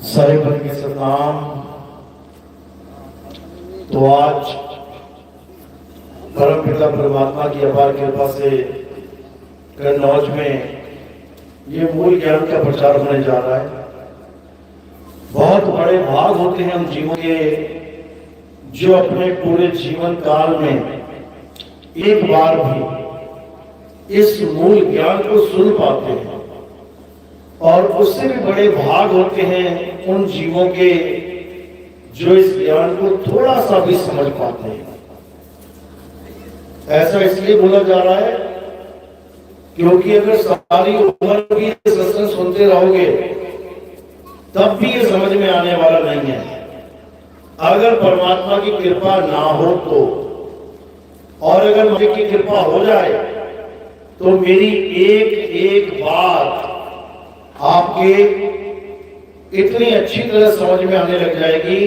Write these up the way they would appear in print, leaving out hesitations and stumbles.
सारे भर के सतनाम। तो आज परम पिता परमात्मा की अपार कृपा से कन्नौज में ये मूल ज्ञान का प्रचार होने जा रहा है। बहुत बड़े भाग होते हैं हम जीवों के जो अपने पूरे जीवन काल में एक बार भी इस मूल ज्ञान को सुन पाते हैं, और उससे भी बड़े भाग होते हैं उन जीवों के जो इस ज्ञान को थोड़ा सा भी समझ पाते हैं। ऐसा इसलिए बोला जा रहा है क्योंकि अगर सारी उम्र भी ये सत्संग सुनते रहोगे तब भी ये समझ में आने वाला नहीं है। अगर परमात्मा की कृपा ना हो तो, और अगर मुझे की कृपा हो जाए तो मेरी एक एक बात आपके इतनी अच्छी तरह समझ में आने लग जाएगी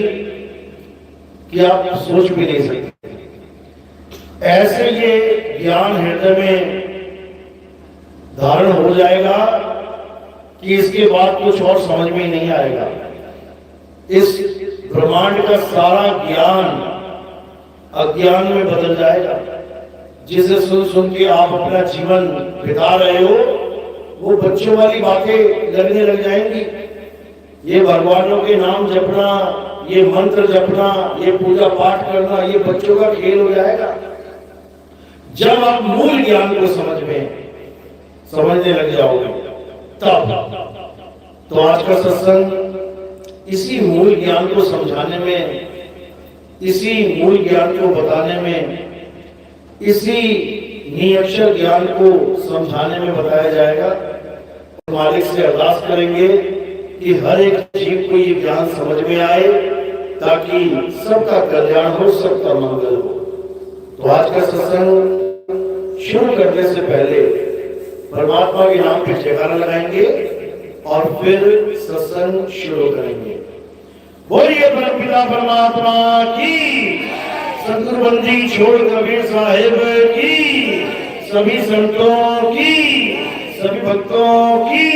कि आप सोच भी नहीं सकते। ऐसे ये ज्ञान हृदय में धारण हो जाएगा कि इसके बाद कुछ और समझ में ही नहीं आएगा। इस ब्रह्मांड का सारा ज्ञान अज्ञान में बदल जाएगा। जिसे सुन सुन के आप अपना जीवन बिता रहे हो वो बच्चों वाली बातें लगने लग जाएंगी। ये भगवानों के नाम जपना, ये मंत्र जपना, ये पूजा पाठ करना, ये बच्चों का खेल हो जाएगा जब आप मूल ज्ञान को समझने लग जाओगे तब। तो आज का सत्संग इसी मूल ज्ञान को समझाने में, इसी मूल ज्ञान को बताने में, इसी निअक्षर ज्ञान को समझाने में बताया जाएगा। मालिक से अरदास करेंगे कि हर एक जीव को ये ज्ञान समझ में आए ताकि सबका कल्याण हो, सबका मंगल हो। तो आज का सत्संग शुरू करने से पहले परमात्मा के नाम पे जयकारा लगाएंगे और फिर सत्संग शुरू करेंगे। बोलिए परमपिता परमात्मा की, सतगुरु बंदी छोड़ कबीर साहिब की, सभी संतों की, सभी भक्तों की,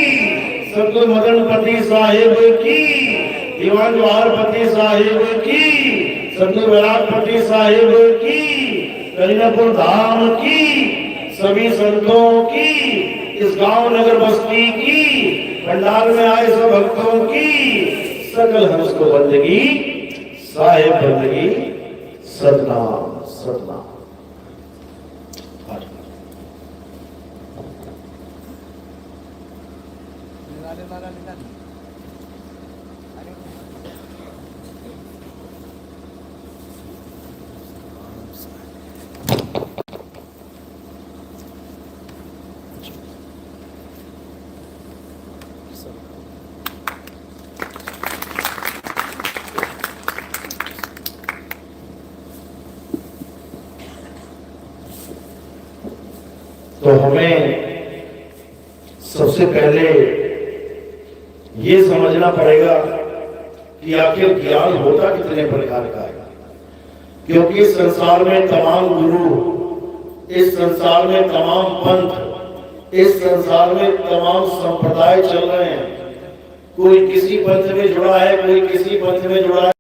सतगुरु मदनपति साहिब की, दीवान जवाहरपति साहिब की, सतगुरु वैरागपति साहिब की, करीनापुर धाम की, सभी संतों की, इस गांव नगर बस्ती की, पंडाल में आए सब भक्तों की, सकल हंस को बंदगी साहिब बंदगी सतनाम सतनाम। तो हमें सबसे पहले ये समझना पड़ेगा कि आखिर ज्ञान होता कितने प्रकार का है। क्योंकि इस संसार में तमाम गुरु, इस संसार में तमाम पंथ, इस संसार में तमाम संप्रदाय चल रहे हैं। कोई किसी पंथ में जुड़ा है, कोई किसी पंथ में जुड़ा है,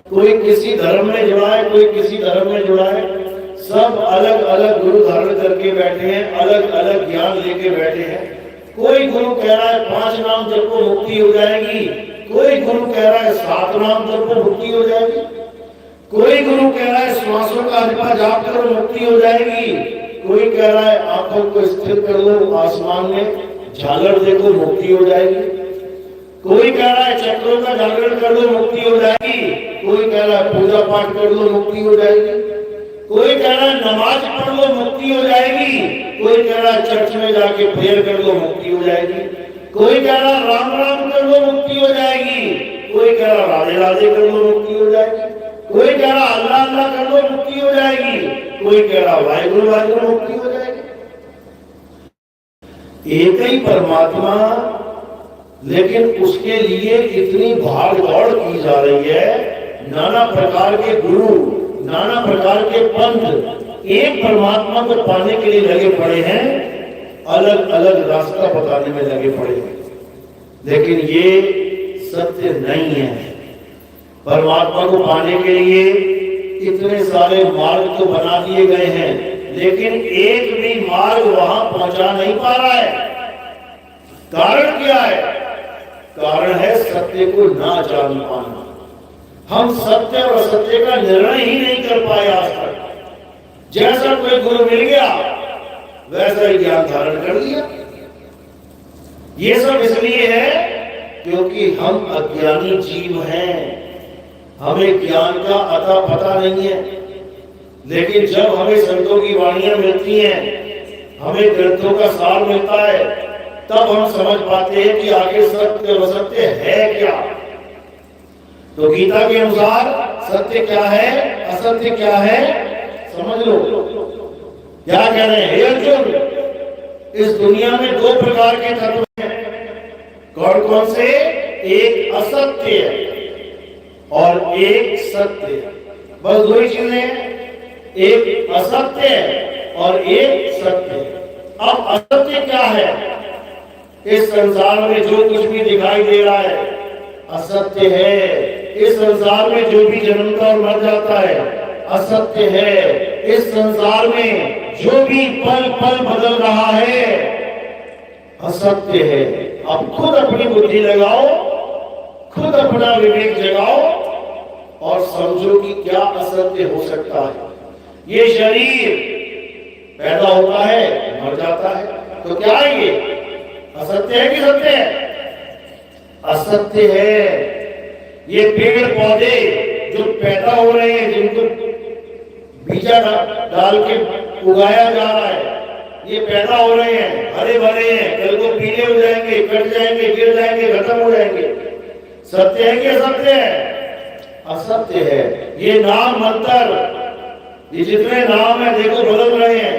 कोई किसी धर्म में जुड़ा है, कोई किसी धर्म में जुड़ा है। सब अलग अलग गुरु धारण करके बैठे हैं, अलग अलग ज्ञान लेके बैठे हैं। कोई गुरु कह रहा है 5 नाम जपो मुक्ति हो जाएगी, कोई गुरु कह रहा है 7 नाम जपो मुक्ति हो जाएगी, कोई गुरु कह रहा है श्वासों का अधिपा जाप करो मुक्ति हो जाएगी, कोई कह रहा है आंखों को स्थिर कर लो आसमान में झालर देखो मुक्ति हो जाएगी, कोई कह रहा है चक्रों का जागरण कर लो मुक्ति हो जाएगी, कोई कह रहा है पूजा पाठ कर लो मुक्ति हो जाएगी, कोई कह रहा है नमाज पढ़ लो मुक्ति हो जाएगी, कोई कह रहा है चर्च में जाके प्रेयर कर लो मुक्ति हो जाएगी, कोई कह रहा है राम राम कर लो मुक्ति हो जाएगी, कोई कह रहा राधे राधे कर लो मुक्ति हो जाएगी, कोई कह रहा अल्लाह अल्लाह कर लो मुक्ति हो जाएगी, कोई कह रहा वाहिगुरु वाहिगुरु मुक्ति हो जाएगी। एक ही परमात्मा, लेकिन उसके लिए इतनी भाग दौड़ की जा रही है। नाना प्रकार के गुरु, नाना प्रकार के पंथ एक परमात्मा को पाने के लिए लगे पड़े हैं, अलग अलग रास्ता बताने में लगे पड़े हैं। लेकिन ये सत्य नहीं है। परमात्मा को पाने के लिए इतने सारे मार्ग तो बना दिए गए हैं, लेकिन एक भी मार्ग वहां पहुंचा नहीं पा रहा है। कारण क्या है? कारण है सत्य को ना जान पाना। हम सत्य और असत्य का निर्णय ही नहीं कर पाए आज तक। जैसा कोई गुरु मिल गया वैसा ही ज्ञान धारण कर लिया। ये सब इसलिए है क्योंकि हम अज्ञानी जीव हैं, हमें ज्ञान का अता पता नहीं है। लेकिन जब हमें संतों की वाणियां मिलती हैं, हमें ग्रंथों का सार मिलता है, तब हम समझ पाते हैं कि आखिर सत्य और असत्य है क्या। तो गीता के अनुसार सत्य क्या है, असत्य क्या है, समझ लो। क्या कह रहे हैं? हे अर्जुन, इस दुनिया में दो प्रकार के तत्व हैं। कौन कौन से? एक असत्य है और एक सत्य है। बस दो ही चीजें हैं, एक असत्य है और एक सत्य है। अब असत्य क्या है? इस संसार में जो कुछ भी दिखाई दे रहा है असत्य है। इस संसार में जो भी जन्मता और मर जाता है असत्य है। इस संसार में जो भी पल पल बदल रहा है असत्य है। अब खुद अपनी बुद्धि लगाओ, खुद अपना विवेक जगाओ और समझो कि क्या असत्य हो सकता है। ये शरीर पैदा होता है, मर जाता है, तो क्या है ये? असत्य है कि सत्य है? असत्य है। ये पेड़ पौधे जो पैदा हो रहे हैं, जिनको बीजा डाल के उगाया जा रहा है, ये पैदा हो रहे हैं, हरे भरे हैं, कल को पीले हो जाएंगे, कट जाएंगे, गिर जाएंगे, खत्म हो जाएंगे। सत्य है कि असत्य है? असत्य है। ये नाम मंत्र, ये जितने नाम है देखो बदल रहे हैं।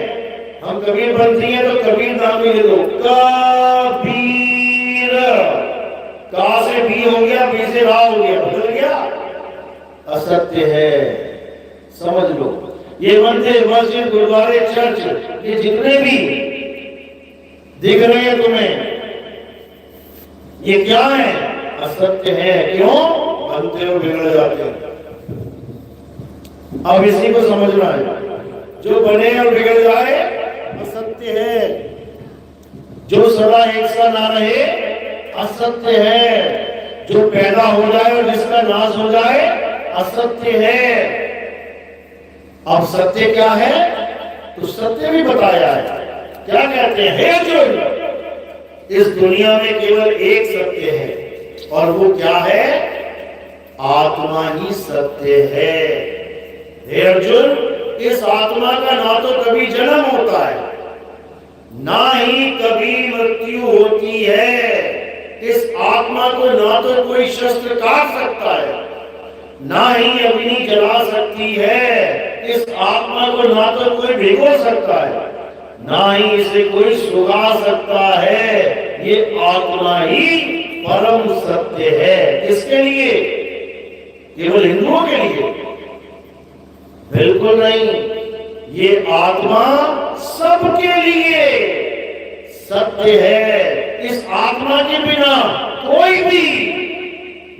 हम कबीर पंथी हैं तो कबीर नाम ही ले दो, कबीर। का से भी हो गया, बी से रा हो गया, बदल गया। असत्य है, समझ लो। ये मंदिर, मस्जिद, गुरुद्वारे, चर्च, ये जितने भी दिख रहे हैं तुम्हें, ये क्या है? असत्य है। क्यों? बनते हो बिगड़ जाते हैं। अब इसी को समझना है। जो बने और बिगड़ जाए असत्य है। जो सदा एक सा ना रहे असत्य है। जो पैदा हो जाए और जिसका नाश हो जाए असत्य है। अब सत्य क्या है? तो सत्य भी बताया है। क्या कहते हैं? हे अर्जुन, इस दुनिया में केवल एक सत्य है और वो क्या है? आत्मा ही सत्य है। हे अर्जुन, इस आत्मा का ना तो कभी जन्म होता है, ना ही कभी मृत्यु होती है। इस आत्मा को ना तो कोई शस्त्र काट सकता है, ना ही अग्नि जला सकती है। इस आत्मा को ना तो कोई भिगो सकता है, ना ही इसे कोई सुगा सकता है। ये आत्मा ही परम सत्य है। किसके लिए? केवल हिंदुओं के लिए? बिल्कुल नहीं। ये आत्मा सबके लिए सत्य है। इस आत्मा के बिना कोई भी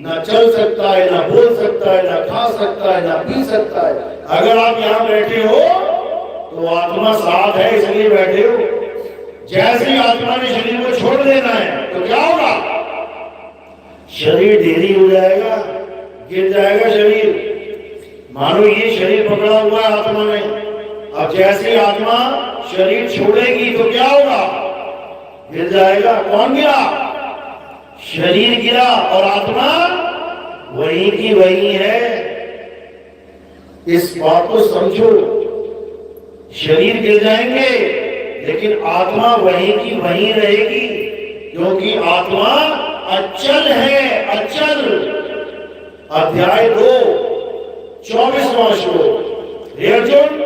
ना चल सकता है, ना बोल सकता है, ना खा सकता है, ना पी सकता है। अगर आप यहाँ बैठे हो तो आत्मा साथ है, इसलिए बैठे हो। जैसे ही आत्मा ने शरीर को छोड़ देना है तो क्या होगा? शरीर ढेरी हो जाएगा, गिर जाएगा शरीर। मानो ये शरीर पकड़ा हुआ है आत्मा ने। अब जैसे आत्मा शरीर छोड़ेगी तो क्या होगा? गिर जाएगा। कौन गिरा? शरीर गिरा और आत्मा वही की वही है। इस बात को समझो। शरीर गिर जाएंगे लेकिन आत्मा वही की वही रहेगी, क्योंकि आत्मा अचल है। अचल। अध्याय 2 24वां श्लोक। हे अर्जुन,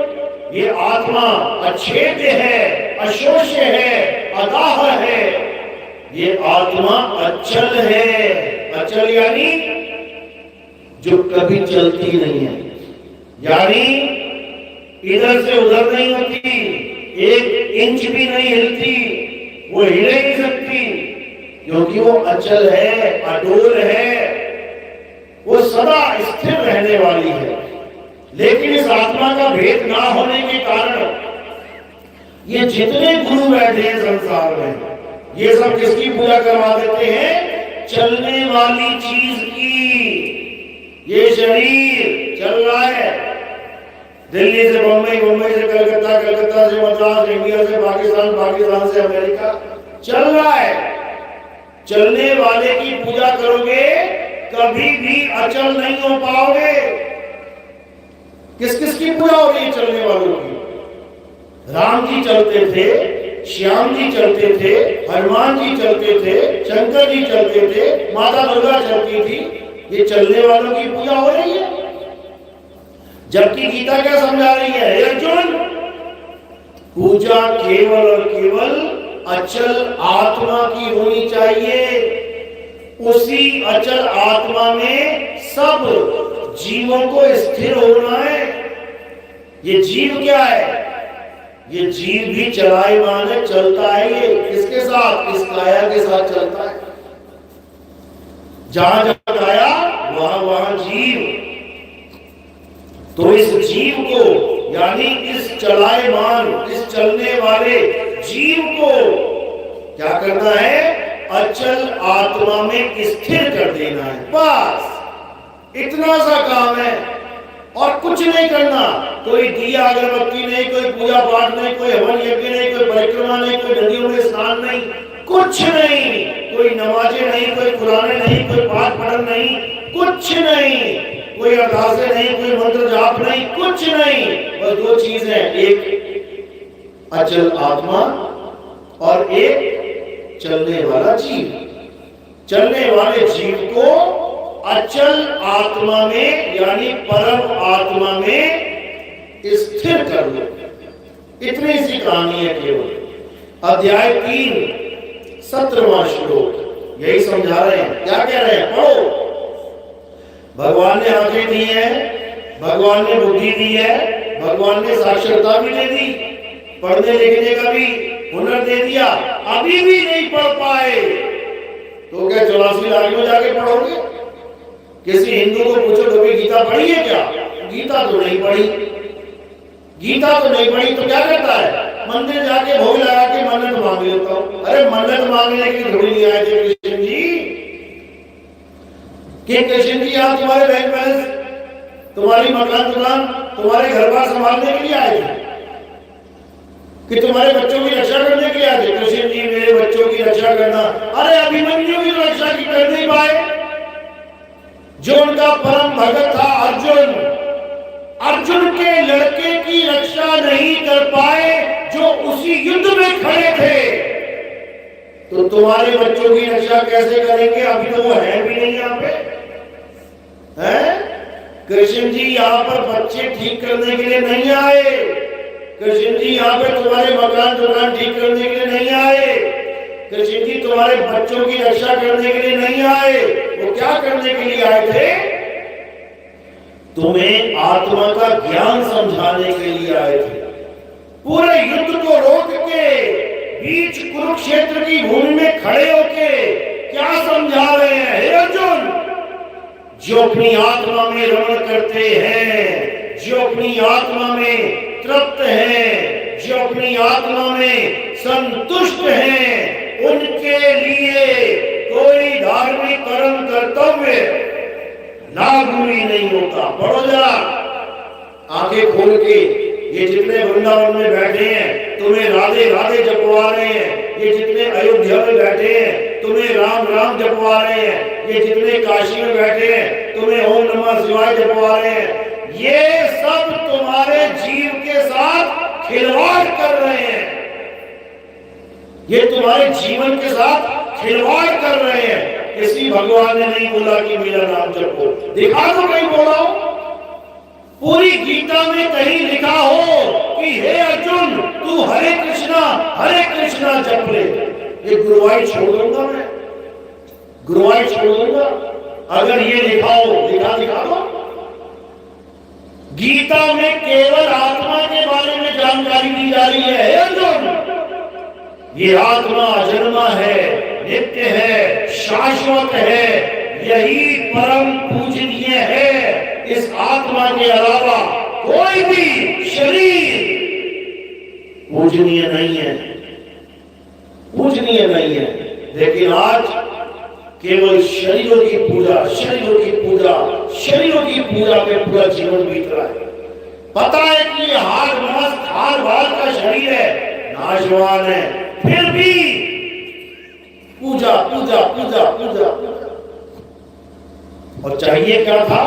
ये आत्मा अछेद्य है, अशोष्य है, अदाह है। ये आत्मा अचल है। अचल यानी जो कभी चलती नहीं है, यानी इधर से उधर नहीं होती, 1 इंच भी नहीं हिलती, वो हिले नहीं सकती, क्योंकि वो अचल है, अडोल है। सदा स्थिर रहने वाली है। लेकिन इस आत्मा का भेद ना होने के कारण ये जितने गुरु बैठे हैं संसार में, ये सब किसकी पूजा करवा देते हैं? चलने वाली चीज की। ये शरीर चल रहा है, दिल्ली से बम्बई, बम्बई से कलकत्ता, कलकत्ता से मद्रास, इंडिया से पाकिस्तान, पाकिस्तान से अमेरिका, चल रहा है। चलने वाले की पूजा करोगे कभी भी अचल नहीं हो पाओगे। किस किस की पूजा हो रही है? चलने वालों की। राम जी चलते थे, श्याम जी चलते थे, हनुमान जी चलते थे, शंकर जी चलते थे, माता दुर्गा चलती थी। ये चलने वालों की पूजा हो रही है। जबकि गीता क्या समझा रही है? अर्जुन, पूजा केवल और केवल अचल आत्मा की होनी चाहिए। उसी अचल आत्मा में सब जीवों को स्थिर होना है। ये जीव क्या है? ये जीव भी चलायमान है, चलता है। ये किसके साथ? इस काया के साथ चलता है। जहां जहां काया वहां वहां जीव। तो इस जीव को, यानी इस चलायमान, इस चलने वाले जीव को क्या करना है? अचल आत्मा में स्थिर कर देना है। बस इतना सा काम है और कुछ नहीं करना। कोई दिया अगरबत्ती नहीं, कोई पूजा पाठ नहीं, कोई हवन यज्ञ नहीं, कोई परिक्रमा नहीं, कोई नदियों में स्नान नहीं, कुछ नहीं। कोई नमाजें नहीं, कोई कुराने नहीं, कोई पाठ पठन नहीं, कुछ नहीं। कोई अरदासें नहीं, कोई मंत्र जाप नहीं, कुछ नहीं। बस दो चीज है, एक अचल आत्मा और एक चलने वाला जीव। चलने वाले जीव को अचल आत्मा में, यानी परम आत्मा में स्थिर कर लो। इतनी सी कहानी है केवल। अध्याय 3 17वां श्लोक यही समझा रहे हैं। क्या कह रहे हैं? पढ़ो। भगवान ने आंखें दी है, भगवान ने बुद्धि दी है, भगवान ने साक्षरता भी दे दी, पढ़ने लिखने का भी हुनर दे दिया। अभी भी नहीं पढ़ पाए तो क्या 84 लाख में जाके पढ़ोगे? किसी हिंदू को पूछो कभी गीता पढ़ी है क्या? गीता तो नहीं पढ़ी। गीता तो नहीं पढ़ी तो क्या करता है? मंदिर जाके भोग लगा के मन्नत मांग लेता हूं। अरे मन्नत मांगने की थोड़ी नहीं आए थे कृष्ण जी। कि कृष्ण जी आप तुम्हारे बैंक बैलेंस, तुम्हारी मकान दुकान, तुम्हारे घर बार संभालने के लिए आए थे कि तुम्हारे बच्चों की रक्षा करने के लिए आए थे? कृष्ण जी मेरे बच्चों की रक्षा करना, अरे अभिमन्यु की रक्षा की कर नहीं पाए। जो उनका परम भगत था अर्जुन, अर्जुन के लड़के की रक्षा नहीं कर पाए जो उसी युद्ध में खड़े थे, तो तुम्हारे बच्चों की रक्षा कैसे करेंगे? अभी तो वो है भी नहीं यहाँ पे, हैं? कृष्ण जी यहाँ पर बच्चे ठीक करने के लिए नहीं आए। कृष्ण जी यहाँ पे तुम्हारे मकान दुकान ठीक करने के लिए नहीं आए। कृष्ण जी तुम्हारे बच्चों की रक्षा करने के लिए नहीं आए। वो क्या करने के लिए आए थे? तुम्हें आत्मा का ज्ञान समझाने के लिए आए थे। पूरे युद्ध को रोक के बीच कुरुक्षेत्र की भूमि में खड़े होके क्या समझा रहे हैं? हे अर्जुन, जो अपनी आत्मा में रमण करते हैं, जो अपनी आत्मा में तृप्त हैं, जो अपनी आत्मा में संतुष्ट हैं, उनके लिए कोई धार्मिक कर्म कर्तव्य लागू ही नहीं होता। पढ़ो जरा आंखें खोल के। ये जितने वृंदावन में बैठे हैं तुम्हें राधे राधे जपवा रहे हैं। ये जितने अयोध्या में बैठे हैं तुम्हें राम राम जपवा रहे हैं। ये जितने काशी में बैठे हैं तुम्हें ओम नमः शिवाय जपवा रहे हैं। ये सब तुम्हारे जीव के साथ खिलवाड़ कर रहे हैं। ये तुम्हारे जीवन के साथ खिलवाड़ कर रहे हैं। किसी भगवान ने नहीं बोला कि मेरा नाम जपो। दिखा दो कहीं बोला हो। पूरी गीता में कहीं लिखा हो कि हे अर्जुन तू हरे कृष्णा जप ले। ये गुरुवाई छोड़ दूंगा मैं, गुरुवाई छोड़ दूंगा अगर ये लिखा हो। दिखा दो। गीता में केवल आत्मा के बारे में जानकारी दी जा रही है। हे अर्जुन, ये आत्मा अजन्मा है, नित्य है, शाश्वत है। यही परम पूजनीय है। इस आत्मा के अलावा कोई भी शरीर पूजनीय नहीं है, पूजनीय नहीं है। लेकिन आज केवल शरीरों की पूजा, शरीरों की पूजा, शरीरों की पूजा में पूरा जीवन बीत रहा है। पता है कि ये हार मस्त हार बाल का शरीर है, नाशवान है, फिर भी पूजा पूजा पूजा पूजा। और चाहिए क्या था?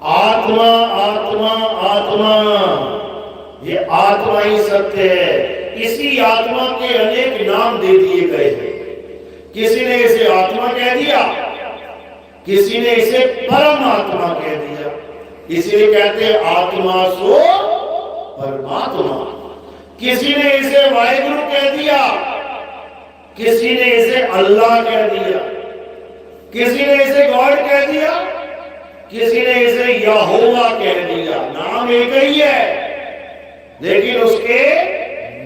आत्मा आत्मा आत्मा। ये आत्मा ही सत्य है। इसी आत्मा के अनेक नाम दे दिए गए हैं। किसी ने इसे आत्मा कह दिया, किसी ने इसे परम आत्मा कह दिया। इसलिए कहते हैं आत्मा सो परमात्मा। किसी ने इसे वाहिगुरु कह दिया, किसी ने इसे अल्लाह कह दिया, किसी ने इसे गॉड कह दिया, किसी ने इसे यहोवा कह दिया। नाम एक ही है, लेकिन उसके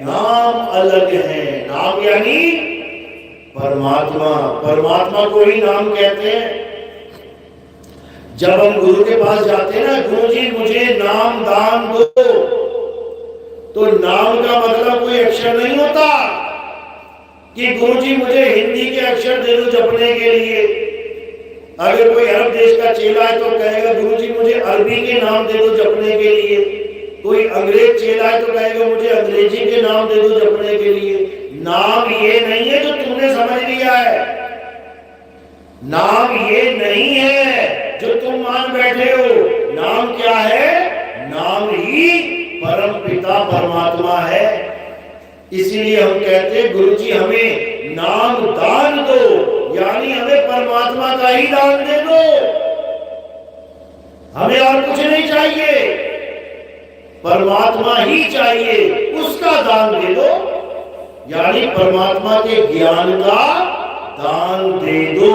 नाम अलग हैं। नाम यानी परमात्मा। परमात्मा को ही नाम कहते हैं। जब हम गुरु के पास जाते हैं ना, गुरु जी मुझे नाम दान दो, तो नाम का मतलब कोई अक्षर नहीं होता कि गुरु जी मुझे हिंदी के अक्षर दे दो जपने के लिए। अगर कोई अरब देश का चेला है तो कहेगा गुरु जी मुझे अरबी के नाम दे दो जपने के लिए। कोई अंग्रेज चेला है तो कहेगा मुझे अंग्रेजी के नाम दे दो जपने के लिए। नाम ये नहीं है जो तुमने समझ लिया है, नाम ये नहीं है जो तुम मान बैठे हो। नाम क्या है? नाम ही परम पिता परमात्मा है। इसीलिए हम कहते हैं गुरु जी हमें नाम दान दो, यानी हमें परमात्मा का ही दान दे दो, हमें और कुछ नहीं चाहिए, परमात्मा ही चाहिए, उसका दान दे दो, यानी परमात्मा के ज्ञान का दान दे दो,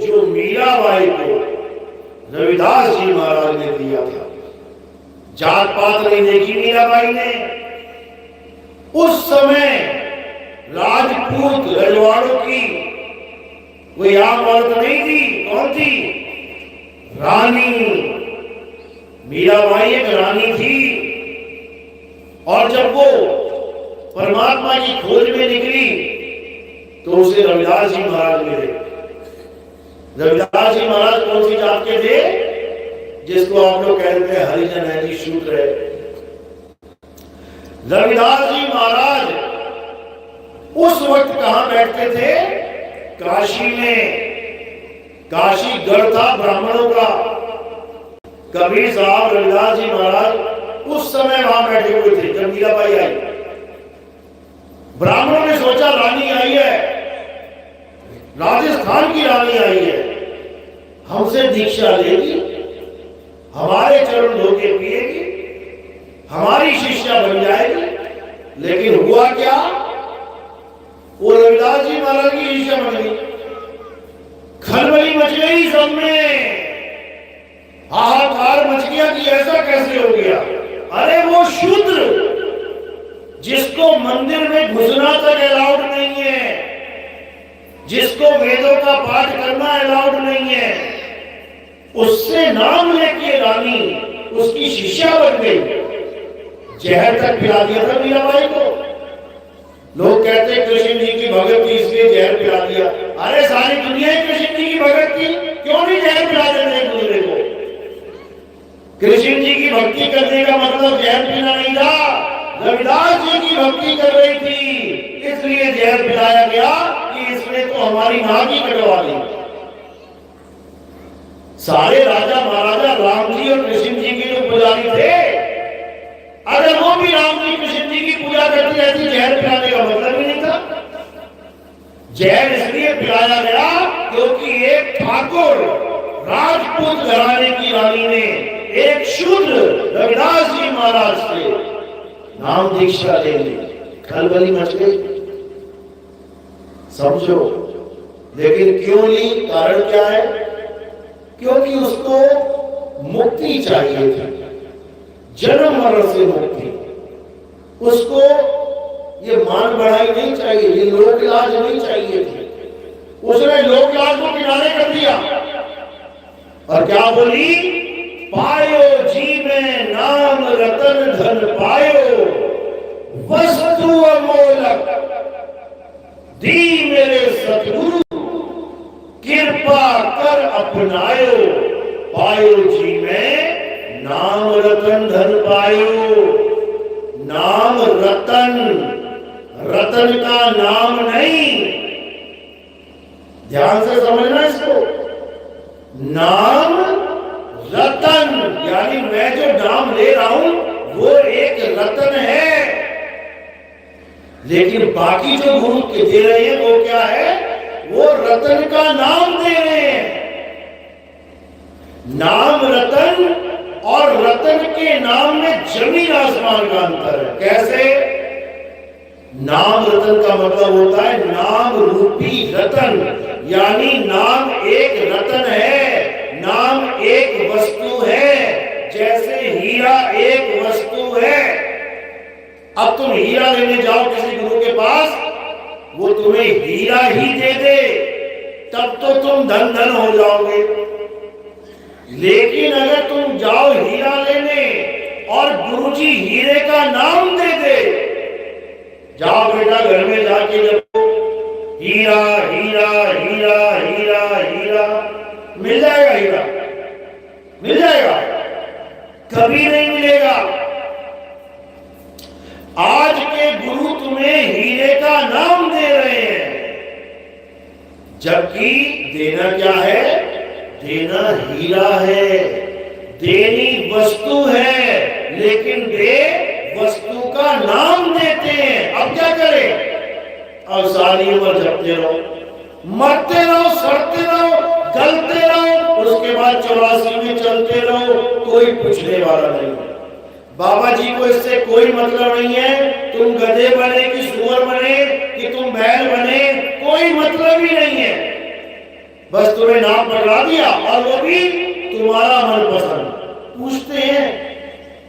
जो मीराबाई को रविदास जी महाराज ने दिया था। जात पात नहीं देखी मीराबाई ने। उस समय राजपूत रजवाड़ों की कोई आम औरत नहीं थी। कौन थी? रानी। मीराबाई एक रानी थी। और जब वो परमात्मा की खोज में निकली तो उसे रविदास जी महाराज मिले। रविदास जी महाराज कौन सी जात के थे? जिसको आप लोग कहते हैं हरिजन है जी, शूद्र है। रविदास जी महाराज उस वक्त कहां बैठते थे? काशी में। काशी गढ़ था ब्राह्मणों का। कबीर साहब रविदास जी महाराज उस समय वहां बैठे हुए थे जब मीराबाई आई। ब्राह्मणों ने सोचा रानी आई है, राजस्थान की रानी आई है, हमसे दीक्षा लेगी, हमारे चरण धो के पिएगी, हमारी शिष्या बन जाएगी। लेकिन हुआ क्या? वो रविदास जी महाराज की शिष्या बन गई। खलबली मच गई सब में, हाहाकार मच गया कि ऐसा कैसे हो गया। अरे वो शूद्र जिसको मंदिर में घुसना तक अलाउड नहीं है, जिसको वेदों का पाठ करना अलाउड नहीं है, उससे नाम लेके रानी उसकी शिष्या बन गई। जहर तक पिला दिया था मीराबाई को। लोग कहते हैं कृष्ण जी की भगत थी इसलिए जहर पिला दिया। अरे सारी दुनिया ही कृष्ण जी की भगत थी, क्यों नहीं जहर पिला देते एक दूसरे को? कृष्ण जी की भक्ति करने का मतलब जहर पीना नहीं था। रविदास जी की भक्ति कर रही थी, इसलिए जहर पिलाया गया कि इसने तो हमारी मां की कटवा दी। सारे राजा महाराजा राम जी और कृष्ण जी के जो पुजारी थे, अगर वो भी राम जी कृष्ण जी की पूजा करती रहती, जहर पिलाने का मतलब ही नहीं था। जहर इसलिए पिलाया गया क्योंकि एक ठाकुर राजपूत घराने की रानी ने एक शूद्र रविदास जी महाराज से नाम दीक्षा ले ली। खलबली मच गई, समझो। लेकिन क्यों ली? कारण क्या है? क्योंकि उसको मुक्ति चाहिए थी, जन्म मरण से मुक्ति। उसको ये मान बढ़ाई नहीं चाहिए, ये लोक लाज नहीं चाहिए थी। उसने लोक लाज को किनारे कर दिया। और क्या बोली? पायो जी में नाम रतन धन पायो, वस्तु अमोलक दी मेरे सतगुरु, कृपा कर अपनायो। पायो जी में नाम रतन धन पायो। नाम रतन, रतन का नाम नहीं, ध्यान से समझना इसको। नाम रतन यानी मैं जो नाम ले रहा हूं वो एक रतन है, लेकिन बाकी जो गुरु के दे रहे हैं वो क्या है? वो रतन का नाम दे रहे हैं। नाम रतन और रतन के नाम में जमीन आसमान का अंतर है। कैसे? नाम रतन का मतलब होता है नाम रूपी रतन, यानी नाम एक रतन है, नाम एक वस्तु है, जैसे हीरा एक वस्तु है। अब तुम हीरा लेने जाओ किसी गुरु के पास, वो तुम्हें हीरा ही दे दे, तब तो तुम धन धन हो जाओगे। लेकिन अगर तुम जाओ हीरा लेने और गुरुजी हीरे का नाम दे दे, जाओ बेटा घर में जाके जब हीरा हीरा हीरा हीरा हीरा, मिल जाएगा हीरा? मिल जाएगा? कभी नहीं मिलेगा। आज के गुरु तुम्हें हीरे का नाम दे रहे हैं, जबकि देना क्या है? देना हीरा है, देनी वस्तु है, लेकिन वे वस्तु का नाम देते हैं। अब क्या करें? अब सारी उम्र जपते रहो, मरते रहो, सड़ते रहो, गलते रहो, उसके बाद 84 में चलते रहो, कोई पूछने वाला नहीं। बाबा जी को इससे कोई मतलब नहीं है तुम गधे बने कि सुअर बने कि तुम बैल बने, कोई मतलब ही नहीं है। बस तुम्हें नाम पकड़ा दिया और वो भी तुम्हारा मनपसंद। पूछते हैं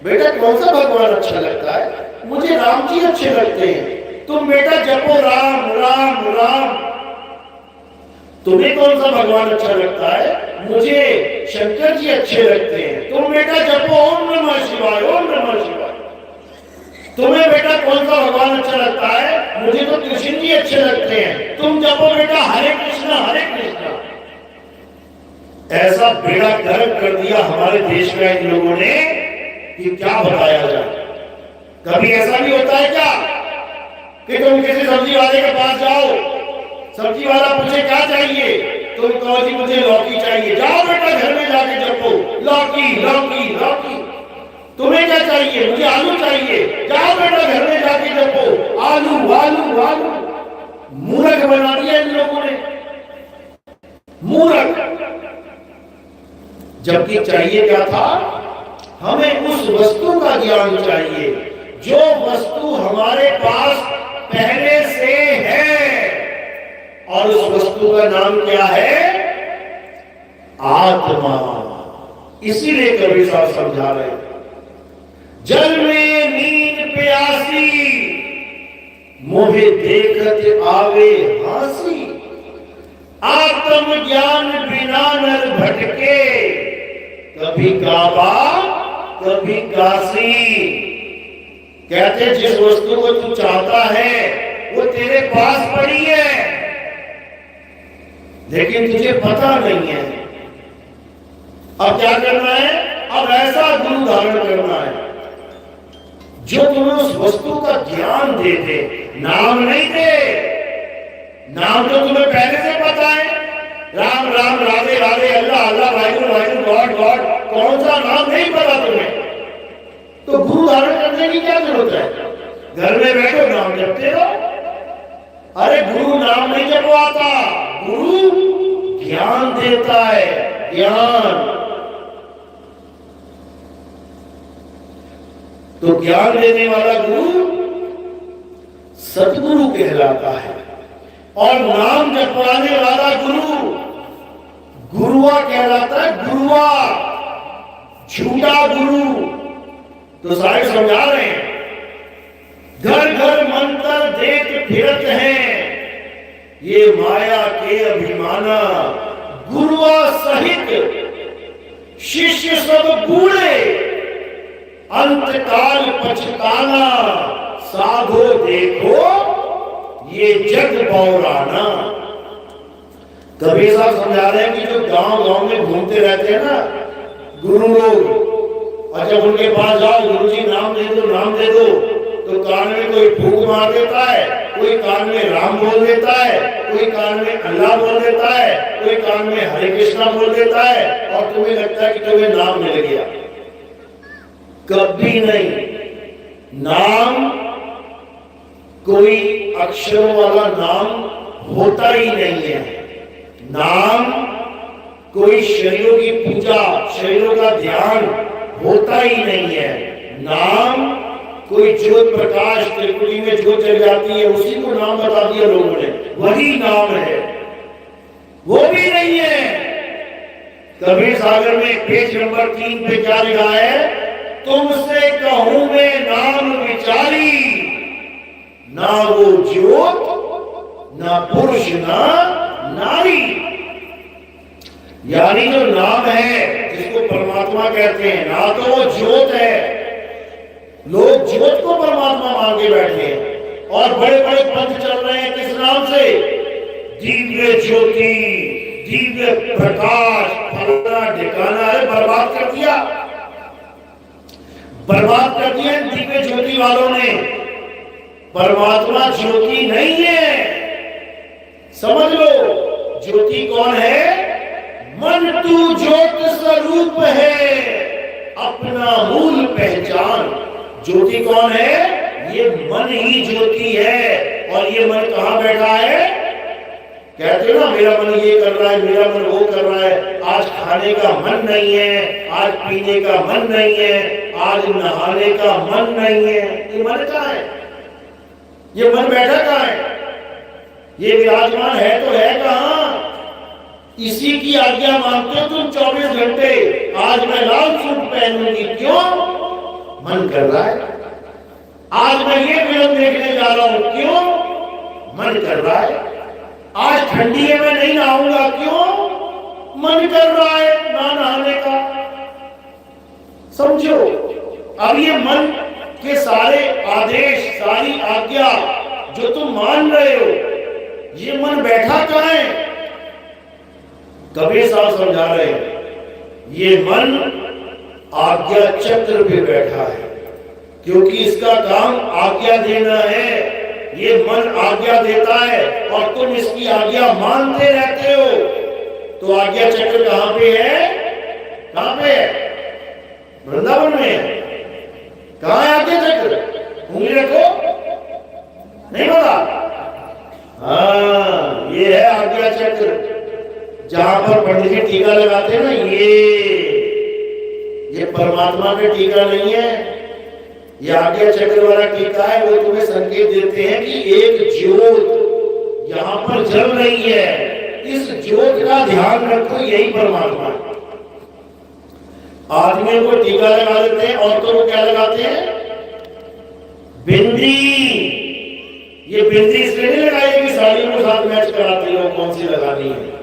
बेटा कौन सा भगवान अच्छा लगता है? मुझे राम जी अच्छे लगते हैं। तुम बेटा जपो राम राम राम। तुम्हें कौन सा भगवान अच्छा लगता है? मुझे शंकर जी अच्छे लगते हैं। तुम बेटा जपो ओम नमः शिवाय, ओम नमः शिवाय। तुम्हें बेटा कौन सा भगवान अच्छा लगता है? मुझे तो कृष्ण जी अच्छे लगते हैं। तुम जपो बेटा हरे कृष्णा हरे कृष्णा। ऐसा बेड़ा गर्क कर दिया हमारे देश में इन लोगों ने कि क्या बताया जाए। कभी ऐसा भी होता है क्या कि तुम किसी सब्जी वाले के पास जाओ, सब्जी वाला पूछे क्या चाहिए, तुम कहो जी मुझे लौकी चाहिए। जाओ बेटा घर में जाके जपो लौकी लौकी लौकी। तुम्हें क्या चाहिए? मुझे आलू चाहिए। जाओ बेटा घर में जाके जपो आलू आलू आलू। मूर्ख बना दिया इन लोगों ने, मूर्ख। जबकि चाहिए क्या था? हमें उस वस्तु का ज्ञान चाहिए जो वस्तु हमारे पास पहले से है, और उस वस्तु का नाम क्या है? आत्मा। इसीलिए कबीर साहब समझा रहे, जल में नींद प्यासी, मोहे देखत आवे हासी, आत्म ज्ञान बिना नर भटके, कभी काबा कभी काशी। कहते जिस वस्तु को तू चाहता है वो तेरे पास पड़ी है, लेकिन तुझे पता नहीं है। अब क्या करना है? अब ऐसा गुरु धारण करना है जो तुम्हें उस वस्तु का ज्ञान दे दे, नाम नहीं दे। नाम तो तुम्हें पहले से पता है, राम राम राधे राधे अल्लाह अल्लाह वाहिगुरु वाहिगुरु गॉड गॉड। कौन सा नाम नहीं पता तुम्हें, तो गुरु धारण करने की क्या जरूरत है? घर में बैठो नाम जपते रहो। अरे गुरु नाम नहीं जपवाता, गुरु ज्ञान देता है, ज्ञान। तो ज्ञान देने वाला गुरु सतगुरु कहलाता है, और नाम जपवाने वाला गुरु गुरुआ कहलाता है, गुरुआ, झूठा गुरु। तो सारे समझा रहे हैं, घर घर मंत्र देख फिरत हैं, ये माया के अभिमाना, गुरुआ सहित शिष्य सब बूढ़े, अंतकाल पछताना, साधो देखो ये जग बौराना। कबीर साहब समझा रहे हैं कि जो गांव गांव में घूमते रहते हैं ना गुरु लोग, और जब उनके पास जाओ गुरु जी नाम दे दो नाम दे दो, तो कान में कोई फूंक मार देता है, कोई कान में राम बोल देता है, कोई कान में अल्लाह बोल देता है, कोई कान में हरे कृष्णा बोल देता है, और तुम्हें लगता है कि तुम्हें नाम मिल गया। कभी नहीं। नाम कोई अक्षरों वाला नाम होता ही नहीं है। नाम कोई शरीरों की पूजा, शरीरों का ध्यान होता ही नहीं है। नाम कोई ज्योत प्रकाश, त्रिपुटी में ज्योत जल जाती है, उसी को नाम बता दिया लोगों ने, वही नाम है। वो भी नहीं है। कबीर सागर में पेज नंबर 3 पे क्या लिखा है? तुमसे कहूं मैं नाम विचारी, ना वो ज्योत ना पुरुष ना नारी। यानी जो नाम है जिसको परमात्मा कहते हैं, ना तो वो ज्योत है, लोग ज्योत को परमात्मा मान के बैठे हैं, और बड़े बड़े पंथ चल रहे हैं किस नाम से? दिव्य ज्योति, दिव्य प्रकाश, फलाना ढिकाना। अरे बर्बाद कर दिया, बर्बाद कर दिया दिव्य ज्योति वालों ने। परमात्मा ज्योति नहीं है, समझ लो। ज्योति कौन है? मन तू ज्योत स्वरूप है, अपना मूल पहचान। ज्योति कौन है? ये मन ही ज्योति है। और ये मन कहां बैठा है? कहते हो ना मेरा मन ये कर रहा है, मेरा मन वो कर रहा है, आज खाने का मन नहीं है, आज पीने का मन नहीं है, आज नहाने का मन नहीं है। ये मन कहां है? ये मन बैठा कहां है? ये विराजमान है तो है कहां? इसी की आज्ञा मानते हो तुम 24 घंटे। आज मैं लाल सूट पहनूंगी, क्यों? मन कर रहा है। आज मैं ये फिल्म देखने जा रहा हूं, क्यों? मन कर रहा है। आज ठंडी है मैं नहीं नहाऊंगा, क्यों? मन कर रहा है ना नहाने का। समझो, अब ये मन के सारे आदेश, सारी आज्ञा जो तुम मान रहे हो, ये मन बैठा कहां है? कबीर साहब समझा रहे हैं, ये मन आज्ञा चक्र पे बैठा है, क्योंकि इसका काम आज्ञा देना है। ये मन आज्ञा देता है और तुम इसकी आज्ञा मानते रहते हो। तो आज्ञा चक्र कहां पे है? कहां पे है? वृंदावन में है। कहां है आज्ञा चक्र? उंगली रखो, नहीं पता? हाँ, ये है आज्ञा चक्र। जहां पर पंडित जी टीका लगाते हैं ना, ये परमात्मा का टीका नहीं है, ये आज्ञा चक्र वाला टीका है। वो तुम्हें संकेत देते हैं कि एक ज्योत यहां पर जल रही है, इस ज्योत का ध्यान रखो, यही परमात्मा है। आदमियों को टीका लगा देते हैं, औरतों को क्या लगाते हैं? बिंदी। ये बिंदी इसलिए नहीं लगाई कि साड़ियों के साथ मैच कराती हो, कौन सी लगानी है।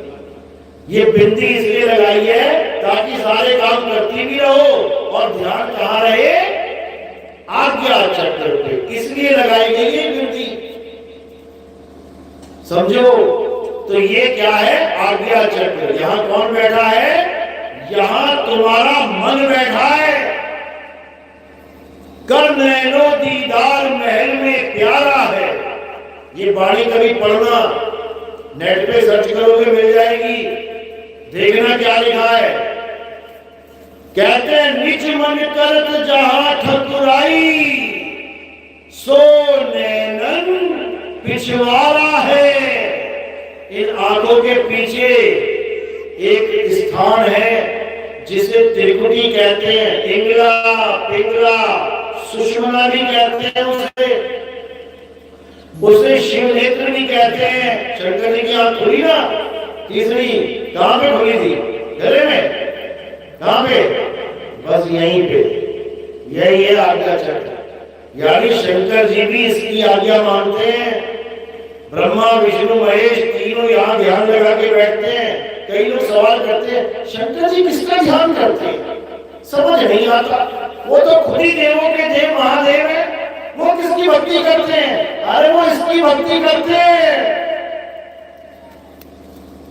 ये बिंदी इसलिए लगाई है ताकि सारे काम करती भी रहो और ध्यान कहां रहे? आज्ञा चक्र पे। इसलिए लगाई गई है बिंदी, समझो। तो ये क्या है? आज्ञा चक्र। यहां कौन बैठा है? यहां तुम्हारा मन बैठा है। कर नैनो दीदार महल में प्यारा है। ये बाणी कभी पढ़ना, नेट पे सर्च करोगे मिल जाएगी, देखना क्या लिखा है। कहते हैं निज मन करत जहां ठकुराई, सो नैनन पिछवाड़ा है। इन आंखों के पीछे एक स्थान है जिसे त्रिकुटी कहते हैं, इंगला, पिंगला, सुषमना भी कहते हैं उसे शिव नेत्र भी कहते हैं। शंकर जी की आंख खुली ना, तीसरी कहां पे खुली थी? गले में। कहां पे? बस यहीं पे। यही है आज्ञा चक्र। यानी शंकर जी भी इसकी आज्ञा मानते हैं। ब्रह्मा विष्णु महेश तीनों यहां ध्यान लगा के बैठते हैं कई लोग सवाल करते हैं शंकर जी किसका ध्यान करते हैं, समझ नहीं आता। वो तो खुद ही देवों के देव महादेव है, वो किसकी भक्ति करते हैं? अरे वो इसकी भक्ति करते हैं।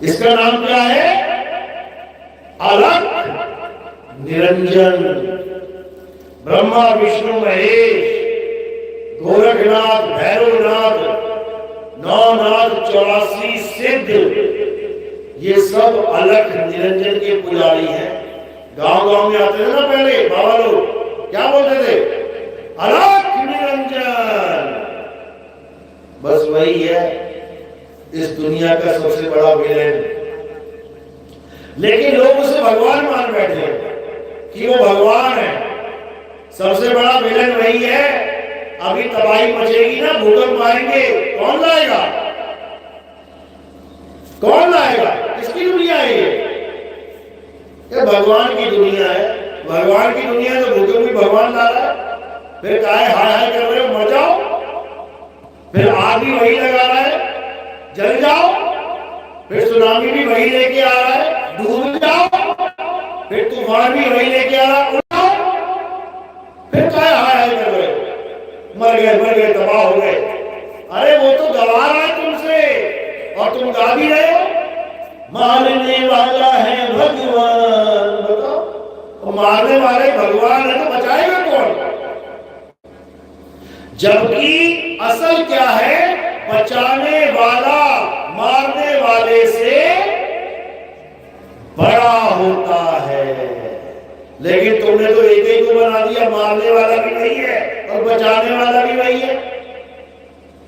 इसका नाम क्या है? अलख निरंजन। ब्रह्मा विष्णु महेश, गोरखनाथ, भैरवनाथ, नौनाथ, 84 सिद्ध, ये सब अलख निरंजन के पुजारी हैं। गांव में आते थे ना पहले बाबा लोग, क्या बोलते थे? अलख निरंजन। बस वही है इस दुनिया का सबसे बड़ा विलेन। लेकिन लोग उसे भगवान मान बैठे कि वो भगवान है। सबसे बड़ा विलेन वही है। अभी तबाही मचेगी ना, भूकंप आएंगे, कौन लाएगा? कौन लाएगा? किसकी दुनिया है ये भगवान की दुनिया है। भगवान की दुनिया है तो भूकंप भी भगवान ला रहा है। फिर काहे हाय हाय कर रहे हो, मर जाओ। फिर आग भी वही लगा रहा है, जल जाओ। फिर सुनामी भी वही लेके आ रहा है, डूब जाओ। फिर तूफान भी वही लेके आ रहा है, उड़ाओ। फिर काहे हाय हाय कर रहे हो, मर गए, तबाह हो गए। अरे वो तो गवा रहा है तुमसे और तुम गा भी रहे हो। मारने वाला है भगवान। बताओ, मारने वाले भगवान है तो बचाएगा कौन? जबकि असल क्या है? बचाने वाला मारने वाले से बड़ा होता है। लेकिन तुमने तो एक ही को बना दिया, मारने वाला भी वही है और बचाने वाला भी वही है।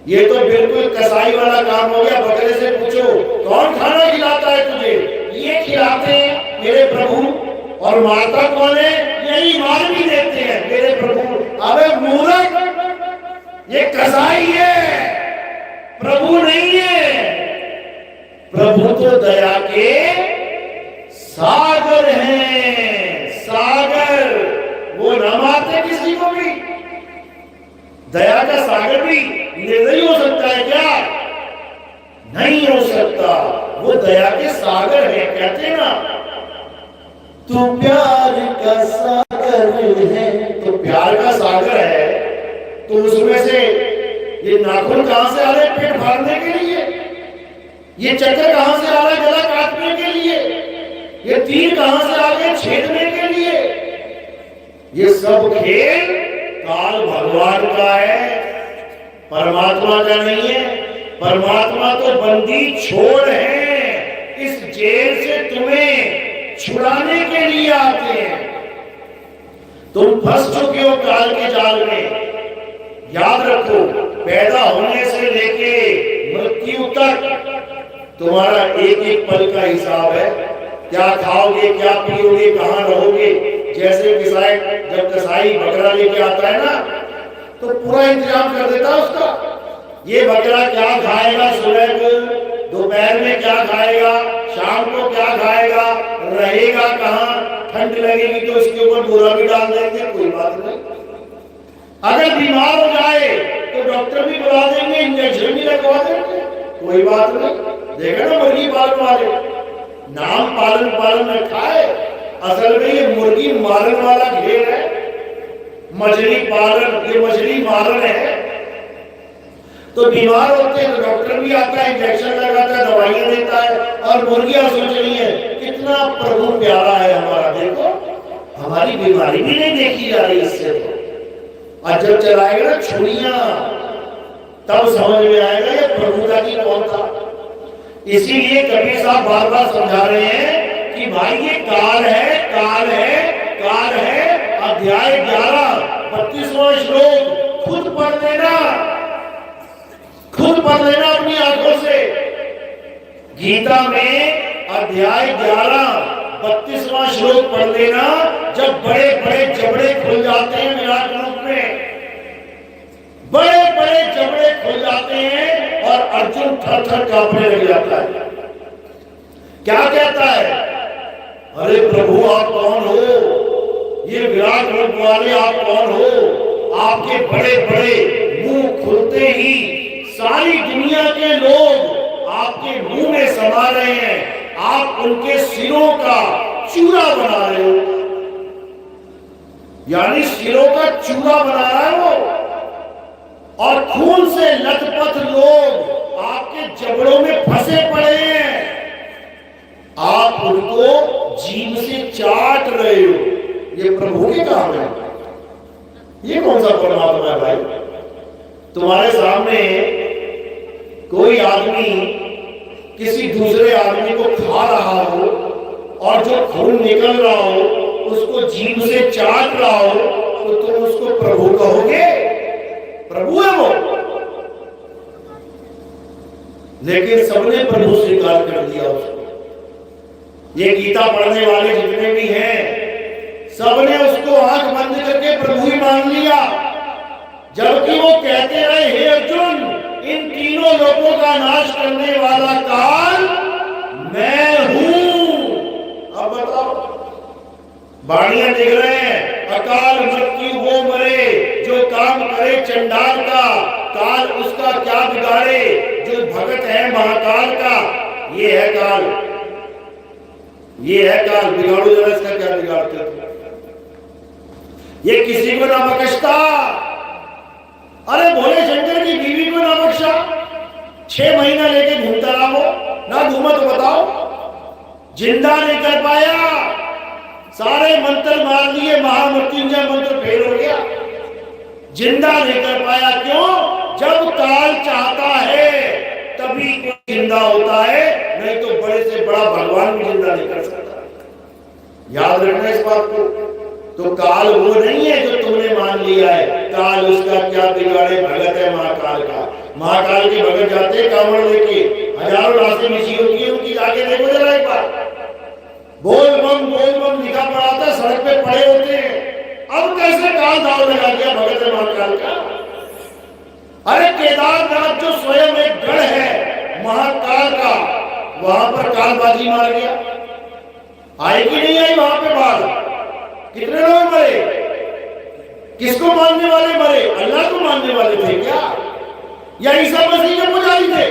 ये तो बिल्कुल कसाई वाला काम हो गया। बकरे से पूछो कौन खाना खिलाता है तुझे? ये खिलाते हैं मेरे प्रभु। और मारता कौन है? यही मार भी देते हैं मेरे प्रभु। अबे मूर्ख, ये कसाई है, प्रभु नहीं है। प्रभु तो दया के सागर हैं, सागर। वो न मारते किसी को भी। दया का सागर भी निर्दयी हो सकता है क्या? नहीं हो सकता। वो दया के सागर है। कहते हैं ना, तू प्यार का सागर है। तो प्यार का सागर है तो उसमें से ये नाखून कहां से आ रहे? पेट फाड़ने के लिए। ये चक्कर कहां से आ रहा है? गला काटने के लिए। ये तीर कहां से आ गए? छेदने के लिए। ये सब खेल काल भगवान का है, परमात्मा का नहीं है। परमात्मा तो बंदी छोड़ है, इस जेल से तुम्हें छुड़ाने के लिए आते हैं। तुम फंस चुके हो काल के जाल में। याद रखो, पैदा होने से लेके मृत्यु तक तुम्हारा एक एक पल का हिसाब है। क्या खाओगे, क्या पियोगे, कहां रहोगे। जैसे किसाई, जब कसाई बकरा लेके आता है ना, तो पूरा इंतजाम कर देता है उसका। ये बकरा क्या खाएगा, सुबह को, दोपहर में क्या खाएगा, शाम को क्या खाएगा, रहेगा कहां, ठंड लगेगी तो इसके ऊपर बोरा भी डाल देंगे, कोई बात नहीं। अगर बीमार हो जाए तो डॉक्टर भी बुला देंगे, इंजेक्शन भी लगवा देंगे, कोई बात नहीं। देखा ना मुर्गी पालन वाले, नाम पालन रखा है, असल में ये मुर्गी मारन वाला घेर है। मछली पालन, ये मछली मारन है। तो बीमार होते हैं तो डॉक्टर भी आता है, इंजेक्शन लगाता है, दवाइयां देता है। और मुर्गियां सोच रही है कितना प्रभु प्यारा है हमारा, देखो हमारी बीमारी भी नहीं देखी जा रही इससे। तो और जब चलाएगा ना छुरियां, तब समझ में आएगा ये प्रभुता की कौन था। इसीलिए कबीर साहब बार बार समझा रहे हैं कि भाई ये काल है, काल है, काल है। अध्याय 11 32वां श्लोक खुद पढ़ लेना, खुद पढ़ लेना अपनी आंखों से। गीता में अध्याय 11 32वां श्लोक पढ़ लेना। जब बड़े बड़े जबड़े खुल जाते हैं विराट रूप में, बड़े बड़े जबड़े खुल जाते हैं और अर्जुन थर थर कांपने लग जाता है। क्या कहता है? अरे प्रभु आप कौन हो? ये विराट रूप वाले आप कौन हो? आपके बड़े बड़े मुंह खुलते ही सारी दुनिया के लोग आपके मुंह में समा रहे हैं, आप उनके सिरों का चूरा बना रहे हो, यानी सिरों का चूरा बना रहा है वो, और खून से लथपथ लोग आपके जबड़ों में फंसे पड़े हैं, आप उनको जीभ से चाट रहे हो। ये प्रभु के काम है? ये कौन सा परमात्मा है भाई? तुम्हारे सामने कोई आदमी किसी दूसरे आदमी को खा रहा हो और जो खून निकल रहा हो उसको जीभ से चाट रहा हो, तो तुम उसको प्रभु कहोगे? प्रभु है वो। लेकिन सबने प्रभु स्वीकार कर दिया उसको। ये गीता पढ़ने वाले जितने भी हैं सबने उसको आंख बंद करके प्रभु ही मान लिया, जबकि वो कहते रहे, हे अर्जुन, इन तीनों लोगों का नाश करने वाला काल मैं हूं। अब बताओ, बाणियां दिख रहे हैं, अकाल मृत्यु वो मरे जो काम करे चंडाल का, काल उसका क्या बिगाड़े जो भगत है महाकाल का। ये है काल, ये है काल। बिगाड़ो जरा इसका, क्या बिगाड़ते हो? ये किसी को ना बख्शता। अरे भोले शंकर की बीवी को ना बख्शा, 6 महीना लेके घूमता रहा वो, ना घूमा तो बताओ, जिंदा नहीं कर पाया, सारे मंत्र मार दिए, महामृत्युंजय मंत्र फेल हो गया, जिंदा नहीं कर पाया। क्यों? जब काल चाहता है तभी कोई जिंदा होता है, नहीं तो बड़े से बड़ा भगवान भी जिंदा नहीं कर सकता। याद रखना इस बात को। तो काल वो नहीं है जो तुमने मान लिया है, काल उसका क्या बिगाड़े भगत है महाकाल का। महाकाल के भगत जाते कांवड़ लेके, हजारों लाशें मिसी होती है उनकी, जाके देखो जरा एक बार, बोल बम लिखा पड़ा था, सड़क पे पड़े होते हैं। अब कैसे काल दाव लगा दिया भगत है महाकाल का? अरे केदारनाथ जो स्वयं एक गढ़ है महाकाल का, वहां पर कालबाजी मार गया, आई कि नहीं आई वहां पे बाढ़? कितने लोग मरे? किसको मानने वाले मरे? अल्लाह को मानने वाले थे क्या? या ईसा मसीह के पुजारी थे?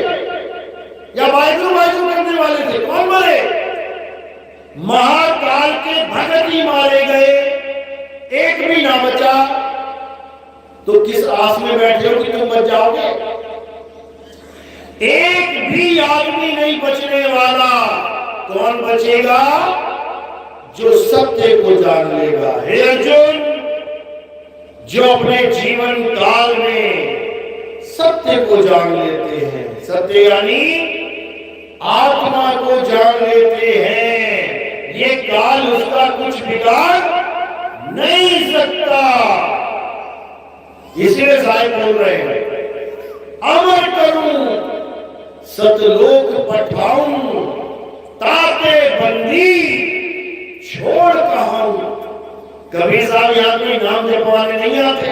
या वाहिगुरु करने वाले थे? कौन मरे? महाकाल के भगत ही मारे गए, एक भी ना बचा। तो किस आस में बैठे हो कि तुम बच जाओगे? एक भी आदमी नहीं बचने वाला। कौन बचेगा? जो सत्य को जान लेगा। हे अर्जुन, जो अपने जीवन काल में सत्य को जान लेते हैं, सत्य यानी आत्मा को जान लेते हैं, ये काल उसका कुछ बिगाड़ नहीं सकता। इसलिए साहिब बोल रहे हैं, अमर करूं सतलोक पठाऊं, ताते बंदी छोड़ कहां। कबीर साहब यहाँ पे नाम जपवाने नहीं आते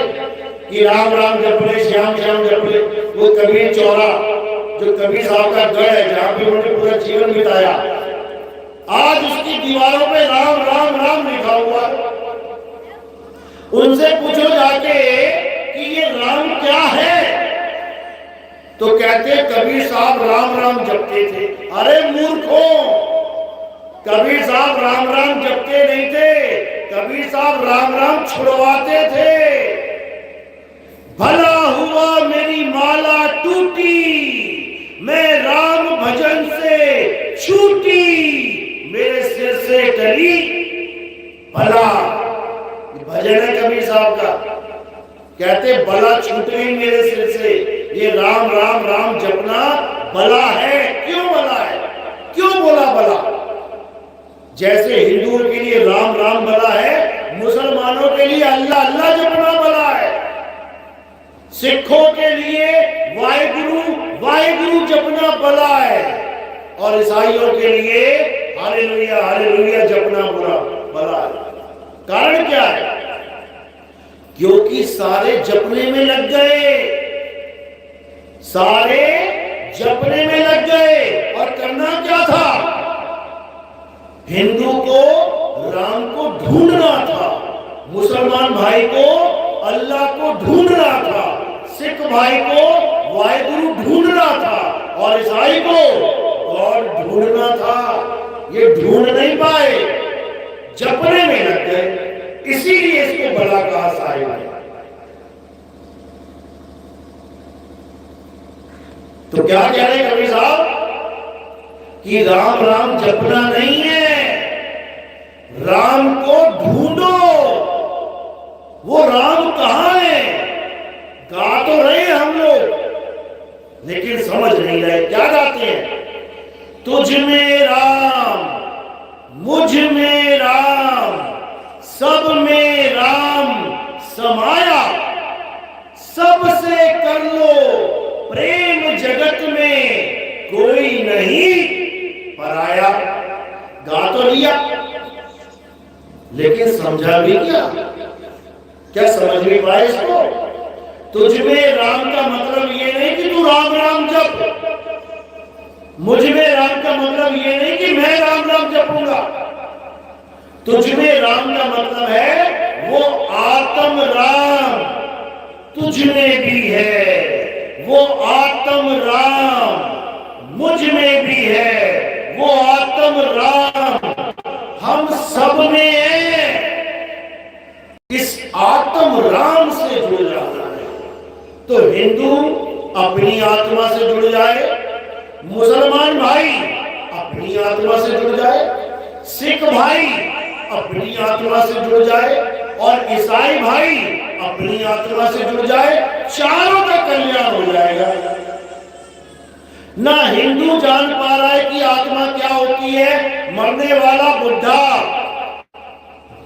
कि राम राम जप ले, श्याम श्याम जप ले। वो कबीर चौरा जो कबीर साहब का गढ़ है, जहां पे उन्होंने पूरा जीवन बिताया, आज उसकी दीवारों पे राम राम राम लिखा हुआ। उनसे पूछो जाके कि ये राम क्या है, तो कहते कबीर साहब राम राम जपते थे। अरे मूर्खों, कबीर साहब राम राम जपते नहीं थे, कबीर साहब राम राम छुड़वाते थे। भला हुआ मेरी माला टूटी, मैं राम भजन से छूटी, मेरे सिर से टली भला। भजन है कबीर साहब का, कहते भला छूट गई मेरे सिर से। ये राम राम राम जपना भला है। क्यों भला है? क्यों बोला भला? जैसे हिंदुओं के लिए राम राम भला है, मुसलमानों के लिए अल्लाह अल्लाह जपना भला है, सिखों के लिए वाहिगुरु वाहिगुरु जपना भला है, और ईसाइयों के लिए हालेलुया हालेलुया जपना भला है। कारण क्या है? क्योंकि सारे जपने में लग गए, सारे जपने में लग गए। और करना क्या था? हिंदू को राम को ढूंढना था, मुसलमान भाई को अल्लाह को ढूंढना था, सिख भाई को वाहिगुरु ढूंढना था, और ईसाई को गॉड ढूंढना था। ये ढूंढ नहीं पाए, जपने में लग गए, इसीलिए इसको बड़ा कहा साहिब ने। तो क्या कह रहे कबीर साहब कि राम राम जपना नहीं है, राम को ढूंढो। वो राम कहां है? गा तो रहे हैं हम लोग, लेकिन समझ नहीं रहे। क्या गाते हैं? तुझ में राम, मुझ में राम, सब में राम समाया, सबसे कर लो प्रेम, जगत में कोई नहीं पराया। गा तो लिया, लेकिन समझा भी क्या समझ नहीं पाए इसको? तुझ में राम का मतलब ये नहीं कि तू राम राम जप, मुझ में राम का मतलब ये नहीं कि मैं राम राम जपूंगा। तुझ में राम का मतलब है वो आत्म राम तुझ में भी है, वो आत्म राम मुझ में भी है, वो आत्म राम हम सब में है। इस आत्म राम से जुड़ जाना है। तो हिंदू अपनी आत्मा से जुड़ जाए, मुसलमान भाई अपनी आत्मा से जुड़ जाए, सिख भाई अपनी आत्मा से जुड़ जाए, और ईसाई भाई अपनी आत्मा से जुड़ जाए, चारों का कल्याण हो जाएगा। ना हिंदू जान पा रहा है कि आत्मा क्या होती है। मरने वाला बुढ़ा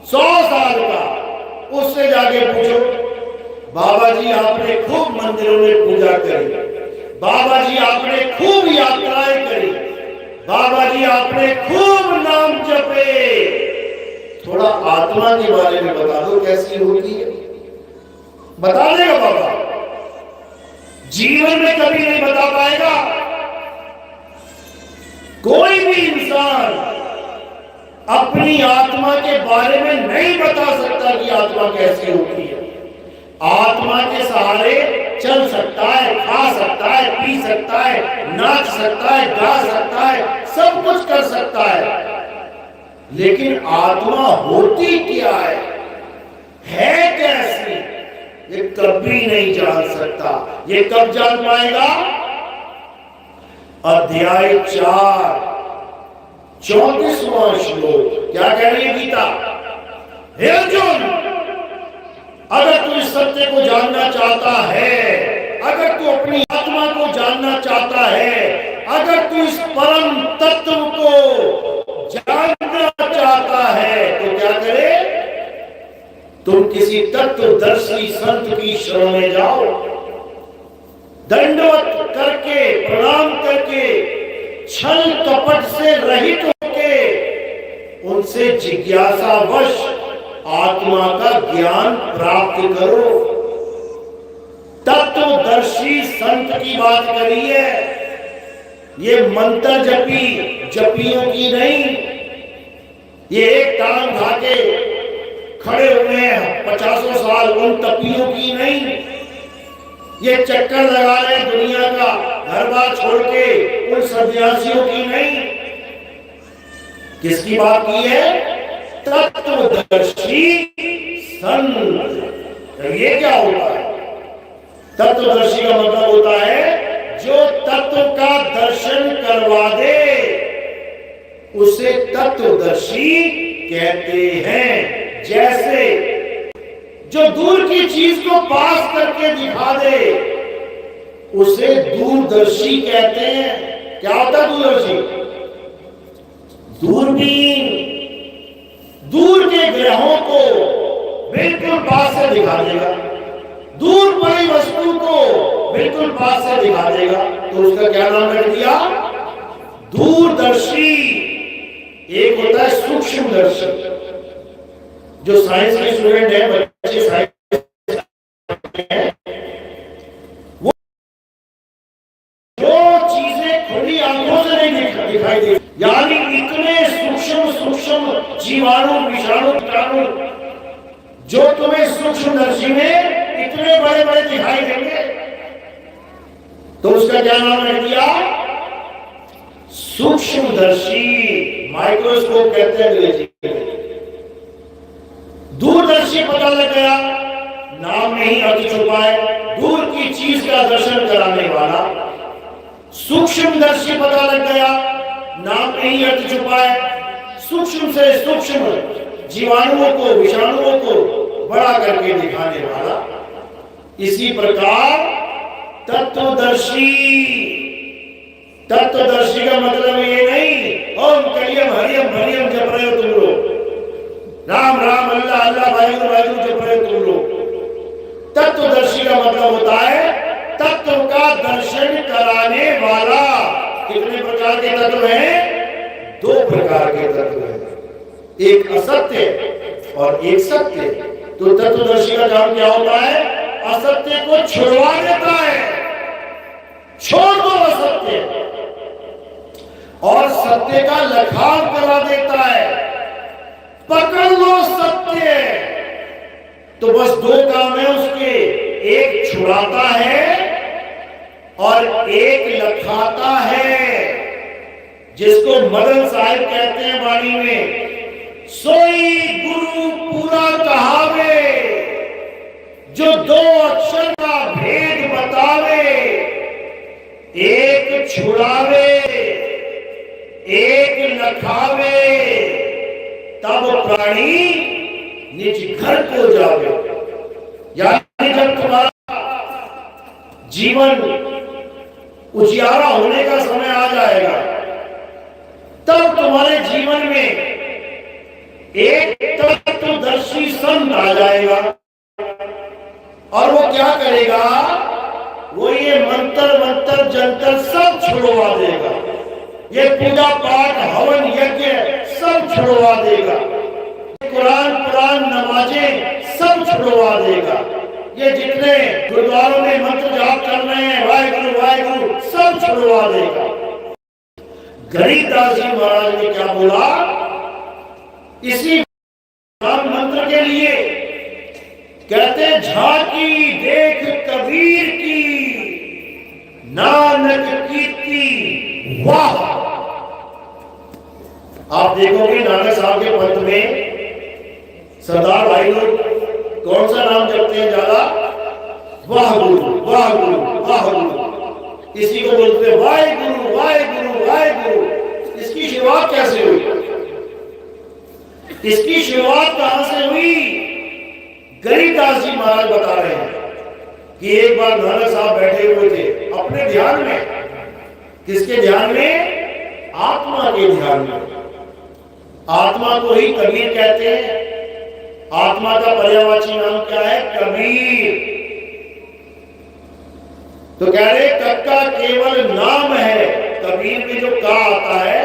100 साल का, उससे जाके पूछो, बाबा जी आपने खूब मंदिरों में पूजा करी, बाबा जी आपने खूब यात्राएं करी, बाबा जी आपने खूब नाम जपे, थोड़ा आत्मा के बारे में बता दो कैसी होती है। बता देगा बाबा, जीवन में कभी नहीं बता पाएगा। कोई भी इंसान अपनी आत्मा के बारे में नहीं बता सकता कि आत्मा कैसी होती है। आत्मा के सहारे चल सकता है, खा सकता है, पी सकता है, नाच सकता है, गा सकता है, सब कुछ कर सकता है, लेकिन आत्मा होती क्या है कैसी, ये कभी नहीं जान सकता। ये कब जान पाएगा? अध्याय 4 34वां श्लोक क्या कह रही है गीता? हे अर्जुन, अगर तू इस सत्य को जानना चाहता है, अगर तू अपनी आत्मा को जानना चाहता है, अगर तू इस परम तत्व को जानना चाहता है, तो क्या करे? तुम किसी तत्वदर्शी संत की शरण में जाओ, दंडवत करके, प्रणाम करके, छल कपट से रहित होके उनसे जिज्ञासावश आत्मा का ज्ञान प्राप्त करो। तत्वदर्शी संत की बात करी है, ये मंत्र जपियों की नहीं। ये एक टांग खा के खड़े हुए हैं 50 साल, उन तपियों की नहीं। ये चक्कर लगा रहे दुनिया का, घर बार छोड़ के, उन सन्यासियों की नहीं। किसकी बात की है? तत्वदर्शी संत। तो ये क्या होता है? तत्वदर्शी का मतलब होता है जो तत्व का दर्शन करवा दे, उसे तत्वदर्शी कहते हैं। जैसे जो दूर की चीज को पास करके दिखा दे, उसे दूरदर्शी कहते हैं। क्या होता है दूरदर्शी? दूरबीन दूर के ग्रहों को बिल्कुल पास से दिखा देगा, दूर पड़ी वस्तु को बिल्कुल पास से दिखा देगा, तो उसका क्या नाम रख दिया? दूरदर्शी। एक होता है सूक्ष्मदर्शी। जो साइंस के स्टूडेंट है, बच्चे साइंस हैं, वो जो चीजें खुली आंखों से नहीं दिखाई दे, यानी इतने सूक्ष्म जीवाणु, विषाणु, कीटाणु जो तुम्हें सूक्ष्मदर्शी में इतने बड़े बड़े दिखाई देंगे, तो उसका क्या नाम रख दिया? सूक्ष्मदर्शी। माइक्रोस्कोप कहते हैं अंग्रेजी में। दूरदर्शी पता लग गया, नाम में ही अर्थ छुपा है, दूर की चीज का दर्शन कराने वाला। सूक्ष्मदर्शी पता लग गया, नाम में ही अर्थ छुपा है, सूक्ष्म से सूक्ष्म जीवाणुओं को, विषाणुओं को बड़ा करके दिखाने वाला। इसी प्रकार तत्वदर्शी, तत्वदर्शी का मतलब ये नहीं ओम कलियम हरियम भरियम जप रहे हो तुम लोग, राम राम अल्लाह अल्लाह वाहिगुरु वाहिगुरु जप रहे हो तुम लोग। तत्वदर्शी का मतलब होता है तत्व का दर्शन कराने वाला। कितने प्रकार के तत्व हैं? 2 प्रकार के तत्व हैं, एक असत्य और एक सत्य। तो तत्वदर्शी का काम क्या होता है? असत्य को छुड़वा देता है, छोड़ दो असत्य, और सत्य का लखाव करा देता है, पकड़ लो सत्य। तो बस 2 काम है उसके, एक छुड़ाता है और एक लखाता है। जिसको मदन साहिब कहते हैं वाणी में, सोई गुरु पूरा कहावे, जो 2 अक्षर का भेद बतावे, एक छुड़ावे एक लखावे, तब प्राणी निज घर को जावे। यानी जब तुम्हारा जीवन उजियारा होने का समय आ जाएगा, तब तुम्हारे जीवन में एक तत्वदर्शी संत आ जाएगा। और वो क्या करेगा? वो ये मंत्र मंत्र जंतर सब छुड़वा देगा, ये पूजा पाठ हवन यज्ञ सब छुड़वा देगा, कुरान पुराण नमाजें सब छुड़वा देगा, ये जितने गुरुद्वारों में मंत्र जाप कर रहे हैं वाहिगुरु वाहिगुरु सब छुड़वा देगा। गरीबदास जी महाराज ने क्या बोला? इसी मंत्र के लिए कहते झांकी देख कबीर की, नानक कीर्ति वाह। आप देखोगे नानक साहब के पंथ में सरदार भाई लोग कौन सा नाम जपते हैं ज्यादा? वाह गुरु वाह गुरु वाह गुरु। इसी को बोलते हैं वाहे गुरु वाहे गुरु वाहे गुरु। इसकी शुरुआत कैसे हुई? इसकी शुरुआत कहां से हुई? गरीबदास जी महाराज बता रहे हैं कि एक बार नानक साहब बैठे हुए थे अपने ध्यान में। किसके ध्यान में? आत्मा के ध्यान में। आत्मा को ही कबीर कहते हैं। आत्मा का पर्यायवाची नाम क्या है? कबीर। तो कह रहे कक्का केवल नाम है, कबीर में जो का आता है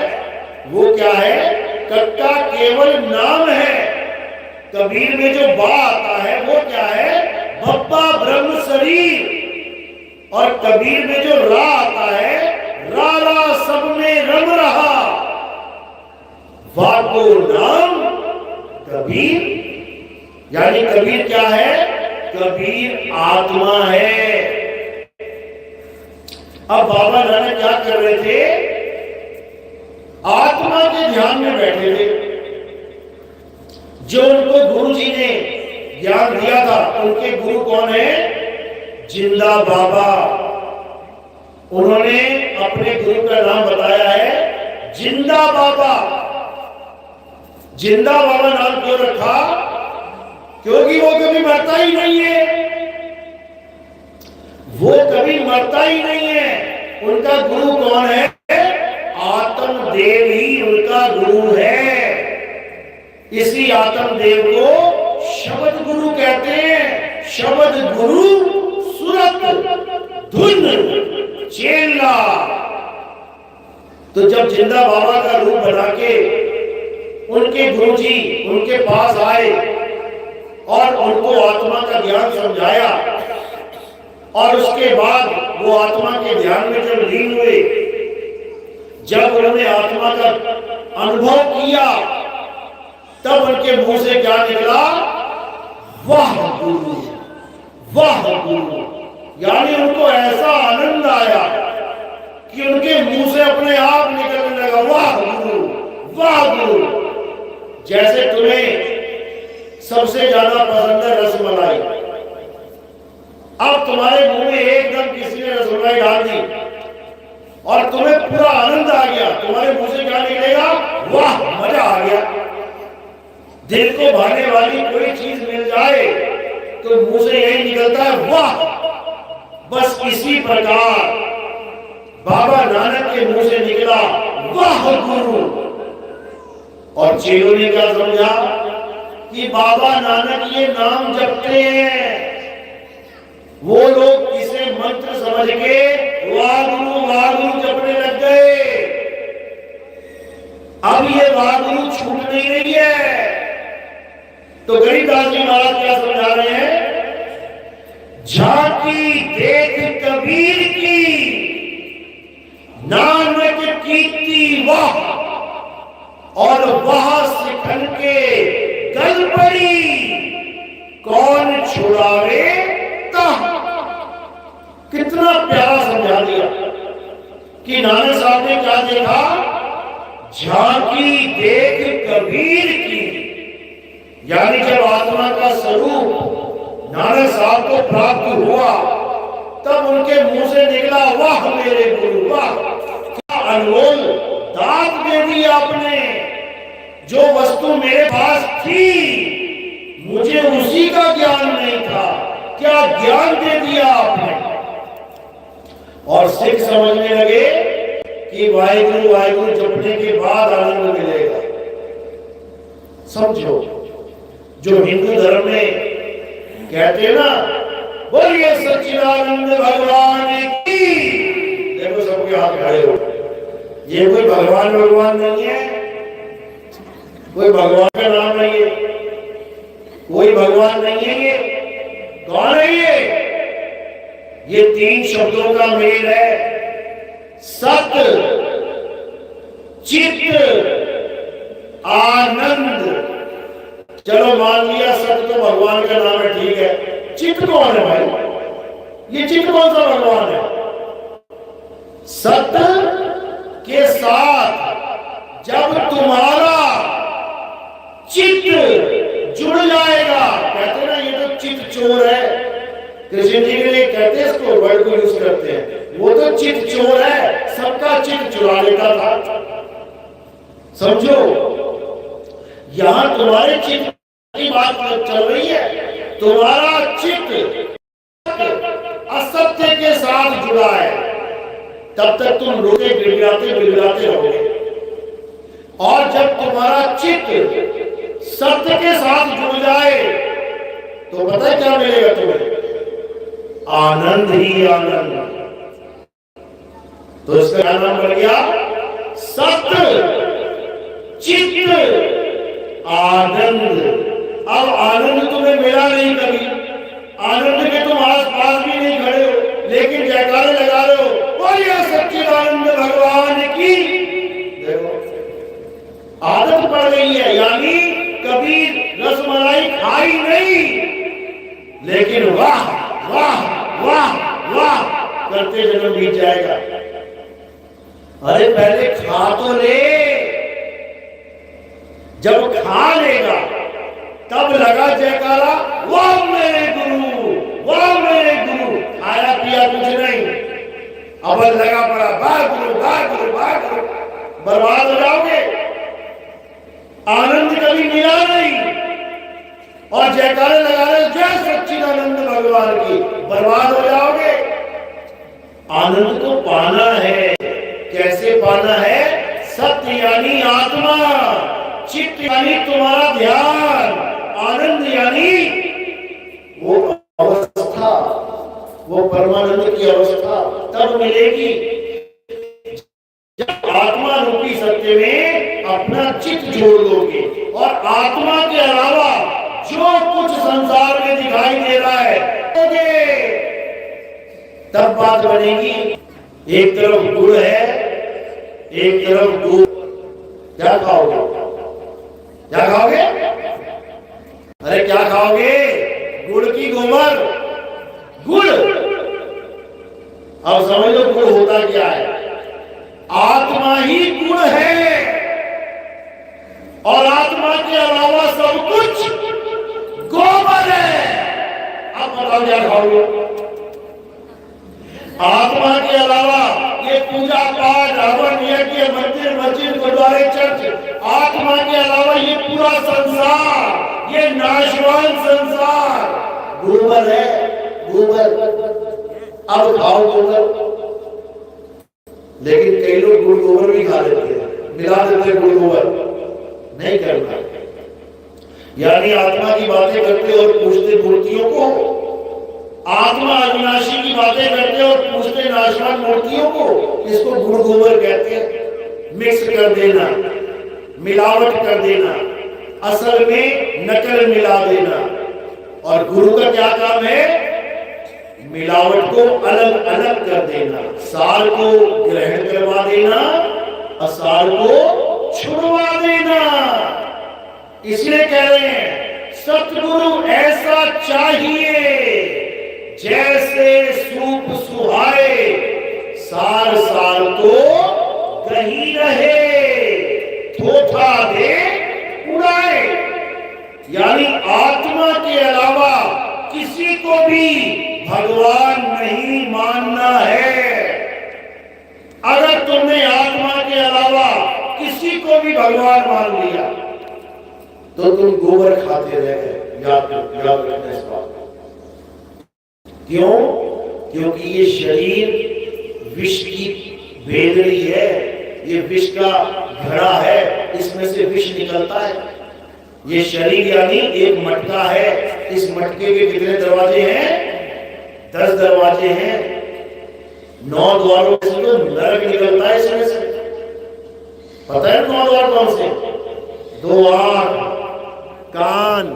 वो क्या है? कक्का केवल नाम है। कबीर में जो बा आता है वो क्या है? बप्पा ब्रह्म शरीर। और कबीर में जो रा आता है, रा रा सब में रम रहा, वाको नाम कबीर। यानी कबीर क्या है? कबीर आत्मा है। अब बाबा नानक क्या कर रहे थे? आत्मा के ध्यान में बैठे थे। जो उनको गुरु जी ने ज्ञान दिया था, उनके गुरु कौन है? जिंदा बाबा। उन्होंने अपने गुरु का नाम बताया है जिंदा बाबा। जिंदा बाबा नाम क्यों रखा? क्योंकि वो कभी मरता ही नहीं है। वो कभी मरता ही नहीं है। उनका गुरु कौन है? आत्मदेव ही उनका गुरु है। इसी आत्मदेव को शब्द गुरु कहते हैं। शब्द गुरु सुरत धुन चेला। तो जब जिंदा बाबा का रूप बना के उनके गुरुजी उनके पास आए और उनको आत्मा का ज्ञान समझाया, और उसके बाद वो आत्मा के ध्यान में जब लीन हुए, जब उन्होंने आत्मा का अनुभव किया, तब उनके मुंह से क्या निकला? वाह गुरु वाह गुरु। यानी उनको ऐसा आनंद आया कि उनके मुंह से अपने आप निकलने लगा वाह गुरु वाह गुरु, जैसे तुम्हें सबसे ज्यादा पसंद है रसमलाई, अब तुम्हारे मुंह में एकदम किसी ने रसमलाई डाल दी और तुम्हें पूरा आनंद आ गया, तुम्हारे मुंह से क्या निकलेगा? वाह, मजा आ गया। दिल को भाने वाली कोई चीज मिल जाए तो मुंह से यही निकलता है वाह। बस इसी प्रकार बाबा नानक के मुंह से निकला वाह गुरु, और चेलों ने क्या समझा कि बाबा नानक ये नाम जपते हैं। वो लोग इसे मंत्र समझ के वाह गुरु जपने लग गए। अब ये वाह गुरु छूट नहीं रही है। तो गरीबदास जी महाराज क्या समझा रहे हैं? झांकी देख कबीर की, नानक कीर्ति वाह, और वह सिखन के गल पड़ी, कौन छुड़ावे तह। कितना प्यारा समझा दिया कि नानक साहब ने क्या देखा? झांकी देख कबीर की, यानी जब आत्मा का स्वरूप नानक साहब को प्राप्त हुआ तब उनके मुंह से निकला वाह मेरे गुरु वाह, क्या अनमोल दात दे दी आपने। जो वस्तु मेरे पास थी मुझे उसी का ज्ञान नहीं था, क्या ज्ञान दे दिया आपने। और सिख समझने लगे कि वाहिगुरु वाहिगुरु जपने के बाद आनंद मिलेगा। समझो, जो हिंदू धर्म में कहते हैं ना, बोलिए सच्चिदानंद भगवान की, देखो सबके हाथ खड़े हो। ये कोई भगवान नहीं है, कोई भगवान का नाम नहीं है, कोई भगवान नहीं है। ये कौन है? ये तीन शब्दों का मेल है, सत चित्त आनंद। चलो मान लिया सत तो भगवान का नाम है, ठीक है। चित्त कौन है भाई? ये चित्त कौन सा भगवान है? सत के साथ जब तुम्हारा चित्त जुड़ जाएगा, कहते ना ये तो चित्त चोर है, कृष्ण जी के लिए कहते हैं, इसको वर्ड को यूज करते हैं, वो तो चित्त चोर है, सबका चित्त चुरा लेता था। समझो, यहां तुम्हारे चित्त की बात चल रही है। तुम्हारा चित्त असत्य के साथ जुड़ा है, तब तक तुम रोते गिड़गिड़ाते रहोगे। और जब तुम्हारा चित्त सत्य के साथ जुड़ जाए तो पता है क्या मिलेगा तुम्हें? आनंद ही आनंद। तो इसका नाम पड़ गया सत्य चित्त आनंद। अब आनंद तुम्हें मिला नहीं कभी, आनंद के तुम आस पास भी नहीं खड़े हो, लेकिन जयकारे लगा रहे हो, बोलिए सच्चिदानंद भगवान की। देखो आदत पड़ गई है, यानी कभी रसमलाई खाई नहीं, लेकिन वाह वाह वाह वाह करते जन्म बीत जाएगा। अरे पहले खा तो ले, जब खा लेगा तब लगा जयकारा वाह मेरे गुरु वाह मेरे गुरु। खाया पिया कुछ नहीं, अब लगा पड़ा वाह गुरु वाह गुरु वाह गुरु, बर्बाद हो जाओगे। आनंद कभी मिला नहीं और जयकारे लगा रहे जय सच्चिदानंद भगवान की, बर्बाद हो जाओगे। आनंद को पाना है, कैसे पाना है? सत्य यानी आत्मा, चित्त यानी तुम्हारा ध्यान, आनंद यानी वो अवस्था, वो परमानंद की अवस्था तब मिलेगी जब आत्मा रूपी सत्य में अपना चित्त जोड़ लोगे। और आत्मा के अलावा जो कुछ संसार में दिखाई दे रहा है तब बात बनेगी। एक तरफ गुड़ है, एक तरफ दूध, क्या खाओगे? क्या खाओगे? अरे क्या खाओगे? गुड़ की गोबर, गुड़। अब समझ लो गुड़ होता क्या है। आत्मा ही गुड़ है, और आत्मा के अलावा सब कुछ गोबर है। अब बताओ क्या खाओगे? आत्मा के अलावा ये पूजा पाठ, हवन, यज्ञ, मंदिर, मस्जिद, गुरुद्वारे, चर्च, आत्मा के अलावा ये पूरा संसार, ये नाशवान संसार गोबर है, गोबर। अब खाओ गोबर। लेकिन कई लोग गुड़ गोबर भी खा लेते हैं, मिला देते हैं गुड़ गोबर। नहीं करना। यानी आत्मा की बातें करते और पूछते मूर्तियों को, आत्मा अविनाशी की बातें करते और पूछते नाशवान मूर्तियों को, इसको गुड़ गोबर कहते हैं। मिक्स कर देना, मिलावट कर देना, असल में नकल मिला देना। और गुरु का क्या काम है? मिलावट को अलग अलग कर देना, सार को ग्रहण करवा देना, असार को छुड़वा देना। इसलिए कह रहे हैं सतगुरु ऐसा चाहिए जैसे सूप सुहाए, सार सार को कहीं रहे, थोथा दे उड़ाए। यानी आत्मा के अलावा किसी को भी भगवान नहीं मानना है। अगर तुमने आत्मा के अलावा किसी को भी भगवान मान लिया तो तुम गोबर खाते रह गए। याद रखना इस बात को। क्यों? क्योंकि ये शरीर विष की भेदड़ी है, ये विष का घड़ा है, इसमें से विष निकलता है। ये शरीर यानी एक मटका है। इस मटके के कितने दरवाजे हैं? 10 दरवाजे हैं। 9 द्वारों से तो नरक निकलता है इसमें से। पता है 9 द्वार कौन से? 2 आंख, कान,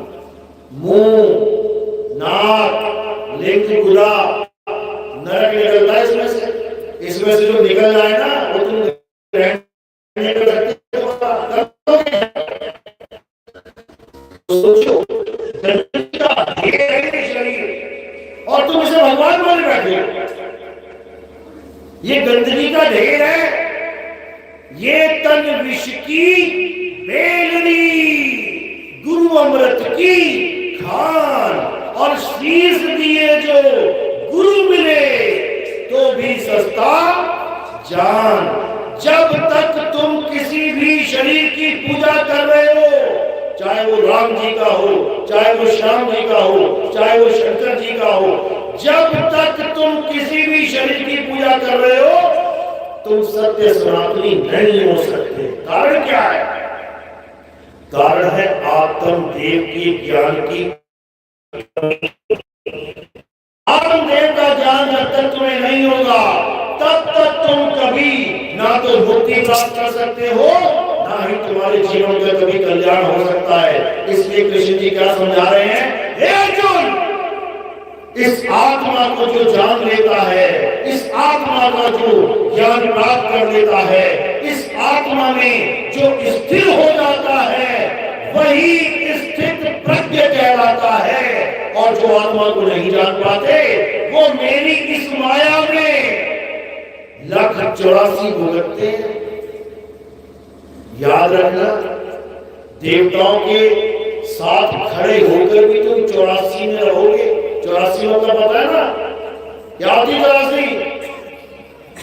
मुंह, नाक, लिंग, गुदा, नरक निकलता है इसमें से। इसमें से जो निकल जाए ना वो तुम नहीं कर सकते। सोचो, शरीर और तुम इसे भगवान मान बैठे। ये गंदगी का ढेर है, ये तन विष की बेलनी, गुरु अमृत की खान, और शीश दिए जो गुरु मिले तो भी सस्ता जान। जब तक तुम किसी भी शरीर की पूजा कर रहे हो, चाहे वो राम जी का हो, चाहे वो श्याम जी का हो, चाहे वो शंकर जी का हो, जब तक तुम किसी भी शरीर की पूजा कर रहे हो तुम सत्य सनातनी नहीं हो सकते। कारण क्या है? कारण है आत्मदेव की ज्ञान की। आत्मदेव का ज्ञान जब तक तुम्हें नहीं होगा तब तक तुम कभी ना तो मुक्ति प्राप्त कर सकते हो, ना ही तुम्हारे जीवन का कभी कल्याण हो सकता है। इसलिए कृष्ण जी क्या समझा रहे हैं? हे अर्जुन, इस आत्मा को जो जान लेता है, इस आत्मा का जो ज्ञान प्राप्त कर लेता है, इस आत्मा में जो स्थिर हो जाता है वही स्थित प्रज्ञ कहलाता है। और जो आत्मा को नहीं जान पाते वो मेरी इस माया में 1,84 भुगतते हैं। याद रखना, देवताओं के साथ खड़े होकर भी तुम 84 में रहोगे। 84 मतलब पता है ना क्या होती? 84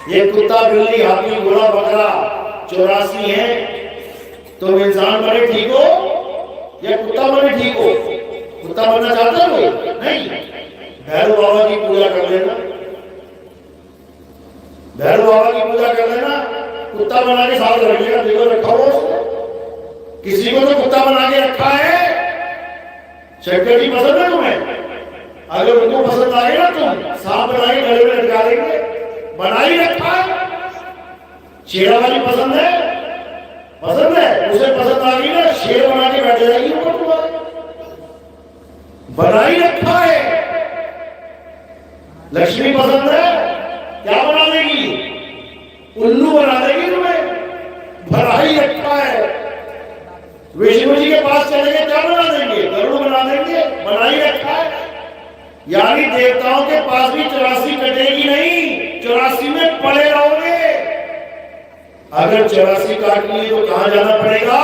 ये कुत्ता, बिल्ली, हाथी, घोड़ा, बकरा 84 है। तुम इंसान बने ठीक हो या कुत्ता बने ठीक हो? कुत्ता बनना चाहते हो? नहीं। भैरव बाबा की पूजा कर लेना, भैरव बाबा की पूजा कर लेना, कुत्ता बना के साथ रखिएगा। देखो रखा हो उसको, किसी को तो कुत्ता बना के रखा है। शंकर जी पसंद है तुम्हें? अगर उनको पसंद आए ना तुम सांप बना के गले में लटका देंगे। बना ही रखा है। शेरा वाली पसंद है? पसंद है, उसे पसंद आ गई ना, शेर बना के बैठ जाएगी ऊपर तुम्हारे। बना ही रखा है। लक्ष्मी पसंद है, क्या बना देगी? उल्लू बना देगी तुम्हें। भरा ही रखा है। विष्णु जी के पास चलेंगे क्या बना देंगे? गरुड़ बना देंगे। बना ही रखा है। यानी देवताओं के पास भी 84 कटेगी नहीं, 84 में पड़े रहोगे। अगर 84 काटनी है तो कहां जाना पड़ेगा?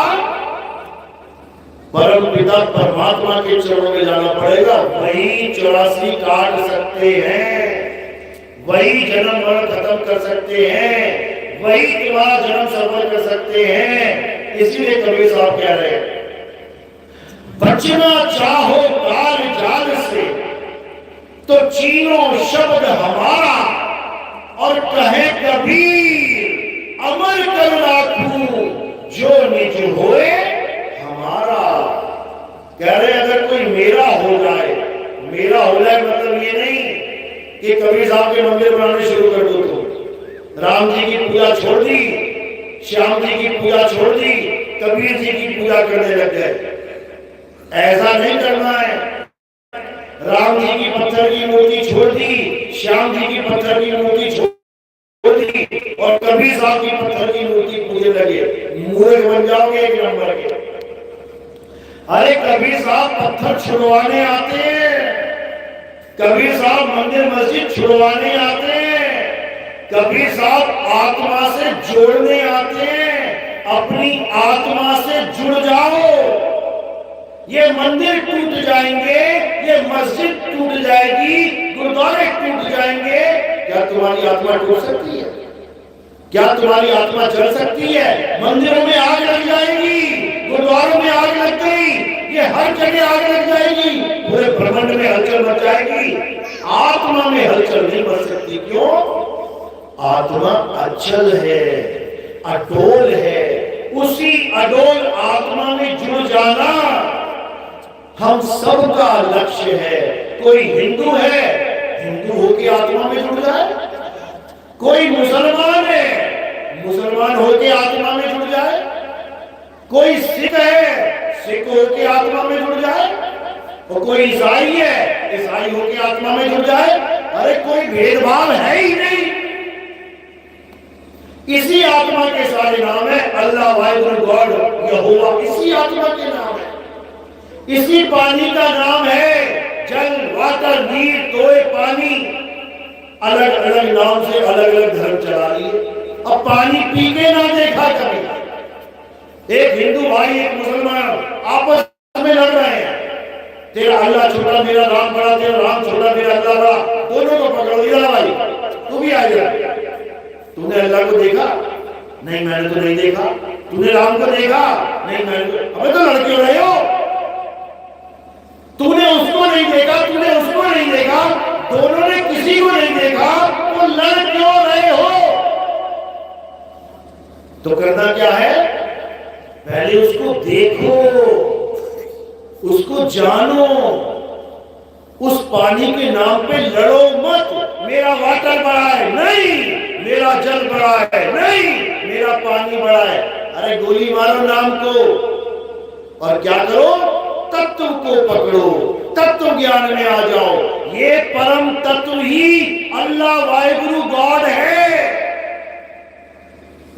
परम पिता परमात्मा के चरणों में जाना पड़ेगा। वही 84 काट सकते हैं, वही जन्म मरण खत्म कर सकते हैं, वही तुम्हारा जन्म सफल कर सकते हैं। इसीलिए कबीर साहब कह रहे हैं, बचना चाहो काल जाल से तो चीनो शब्द हमारा, और कहे कबीर अमर कर राखूं जो निज होए हमारा। कह रहे अगर कोई मेरा हो जाए, मेरा हो जाए मतलब ये नहीं कि कबीर साहब के मंदिर बनाने शुरू कर दो, तो राम जी की पूजा छोड़ दी, श्याम जी की पूजा छोड़ दी, कबीर जी की पूजा करने लग गए। ऐसा नहीं करना है। राम जी की पत्थर की मूर्ति छोड़ दी, श्याम जी की पत्थर की मूर्ति छोड़ दी, और कबीर साहब की पत्थर की मूर्ति पूजने लगे, मूर्ख बन जाओगे एक नंबर के। अरे कबीर साहब पत्थर छुड़वाने आते हैं, कबीर साहब मंदिर मस्जिद छुड़वाने आते हैं, कबीर साहब आत्मा से जोड़ने आते हैं। अपनी आत्मा से जुड़ जाओ। ये मंदिर टूट जाएंगे, ये मस्जिद टूट जाएगी, गुरुद्वारे टूट जाएंगे, क्या तुम्हारी आत्मा टूट सकती है? क्या तुम्हारी आत्मा जल सकती है? मंदिरों में आग लग जाएगी, गुरुद्वारों में आग लग गई, ये हर जगह आग लग जाएगी, पूरे ब्रह्मांड में हलचल मच जाएगी। आत्मा में हलचल नहीं मच सकती। क्यों? आत्मा अचल है, अडोल है। उसी अडोल आत्मा में जुड़ जाना हम सबका लक्ष्य है। कोई हिंदू है, हिंदू होके आत्मा में जुड़ जाए, कोई मुसलमान है, मुसलमान होके आत्मा में जुड़ जाए, कोई सिख है, सिख होके आत्मा में जुड़ जाए, और कोई ईसाई है, ईसाई होके आत्मा में जुड़ जाए। अरे कोई भेदभाव है ही नहीं। इसी आत्मा के सारे नाम है, अल्लाह, वाहिगुरु, गॉड, यहोवा, इसी आत्मा के नाम है। इसी पानी का नाम है जल, वाटर, नीर, तोय, पानी। अलग अलग नाम से अलग अलग धर्म चला लिए। अब पानी पी के ना देखा कभी। एक हिंदू भाई एक मुसलमान आपस में लड़ रहे हैं, तेरा अल्लाह छोटा मेरा राम बड़ा, तेरा राम छोटा मेरा अल्लाह बड़ा, दोनों को पकड़ो। इधर भाई तू भी आ जा। तूने अल्लाह को देखा? नहीं मैंने तो नहीं देखा। तूने राम को देखा? नहीं मैंने तो। अबे तो लड़ क्यों रहे हो? तूने उसको नहीं देखा, तूने उसको नहीं देखा, दोनों ने किसी को नहीं देखा, तो लड़ क्यों रहे हो? तो करना क्या है? पहले उसको देखो, उसको जानो। उस पानी के नाम पे लड़ो मत। मेरा वाटर बड़ा है, नहीं। मेरा जल बड़ा है, नहीं। मेरा पानी बड़ा है। अरे गोली मारो नाम को, और क्या करो? तत्व को पकड़ो, तत्व ज्ञान में आ जाओ। ये परम तत्व ही अल्लाह, वाहिगुरु, गॉड है।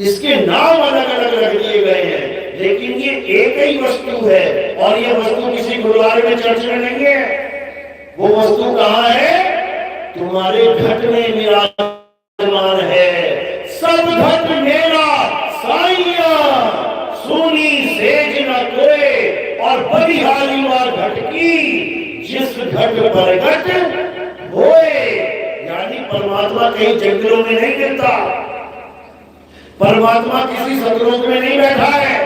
इसके नाम अलग अलग रख दिए गए हैं, लेकिन ये एक ही वस्तु है। और ये वस्तु किसी गुरुद्वारे में, चर्च में नहीं है। वो वस्तु कहाँ है? तुम्हारे घट में विराजमान है। सब घट मेरा साइया, सोनी सेज न कोई, और बलिहारी वार घट की, जिस घट पर घट होए। यानी परमात्मा कहीं जंगलों में नहीं मिलता, परमात्मा किसी सतलोक में नहीं बैठा है,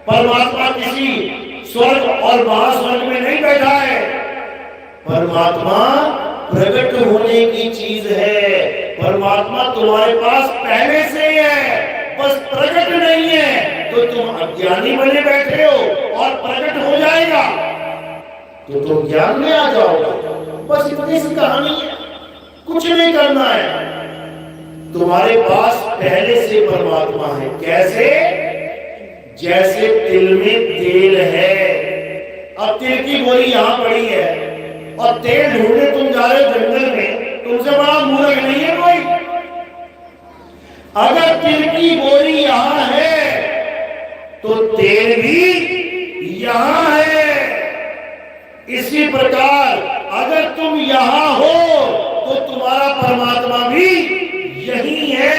परमात्मा किसी स्वर्ग और महास्वर्ग में नहीं बैठा है। परमात्मा प्रकट होने की चीज है। परमात्मा तुम्हारे पास पहले से है, बस प्रकट नहीं है। तो तुम अज्ञानी बने बैठे हो, और प्रकट हो जाएगा तो तुम ज्ञान में आ जाओगे। बस इतनी सी कहानी है, कुछ नहीं करना है। तुम्हारे पास पहले से परमात्मा है। कैसे? जैसे तिल में तेल है। अब तिल की गोली यहां पड़ी है, और तेल ढूंढने तुम जा रहे हो जंगल में, तुमसे बड़ा मूर्ख नहीं है कोई। अगर तिल की गोली यहां है तो तेल भी यहां है। इसी प्रकार अगर तुम यहां हो तो तुम्हारा परमात्मा भी यही है।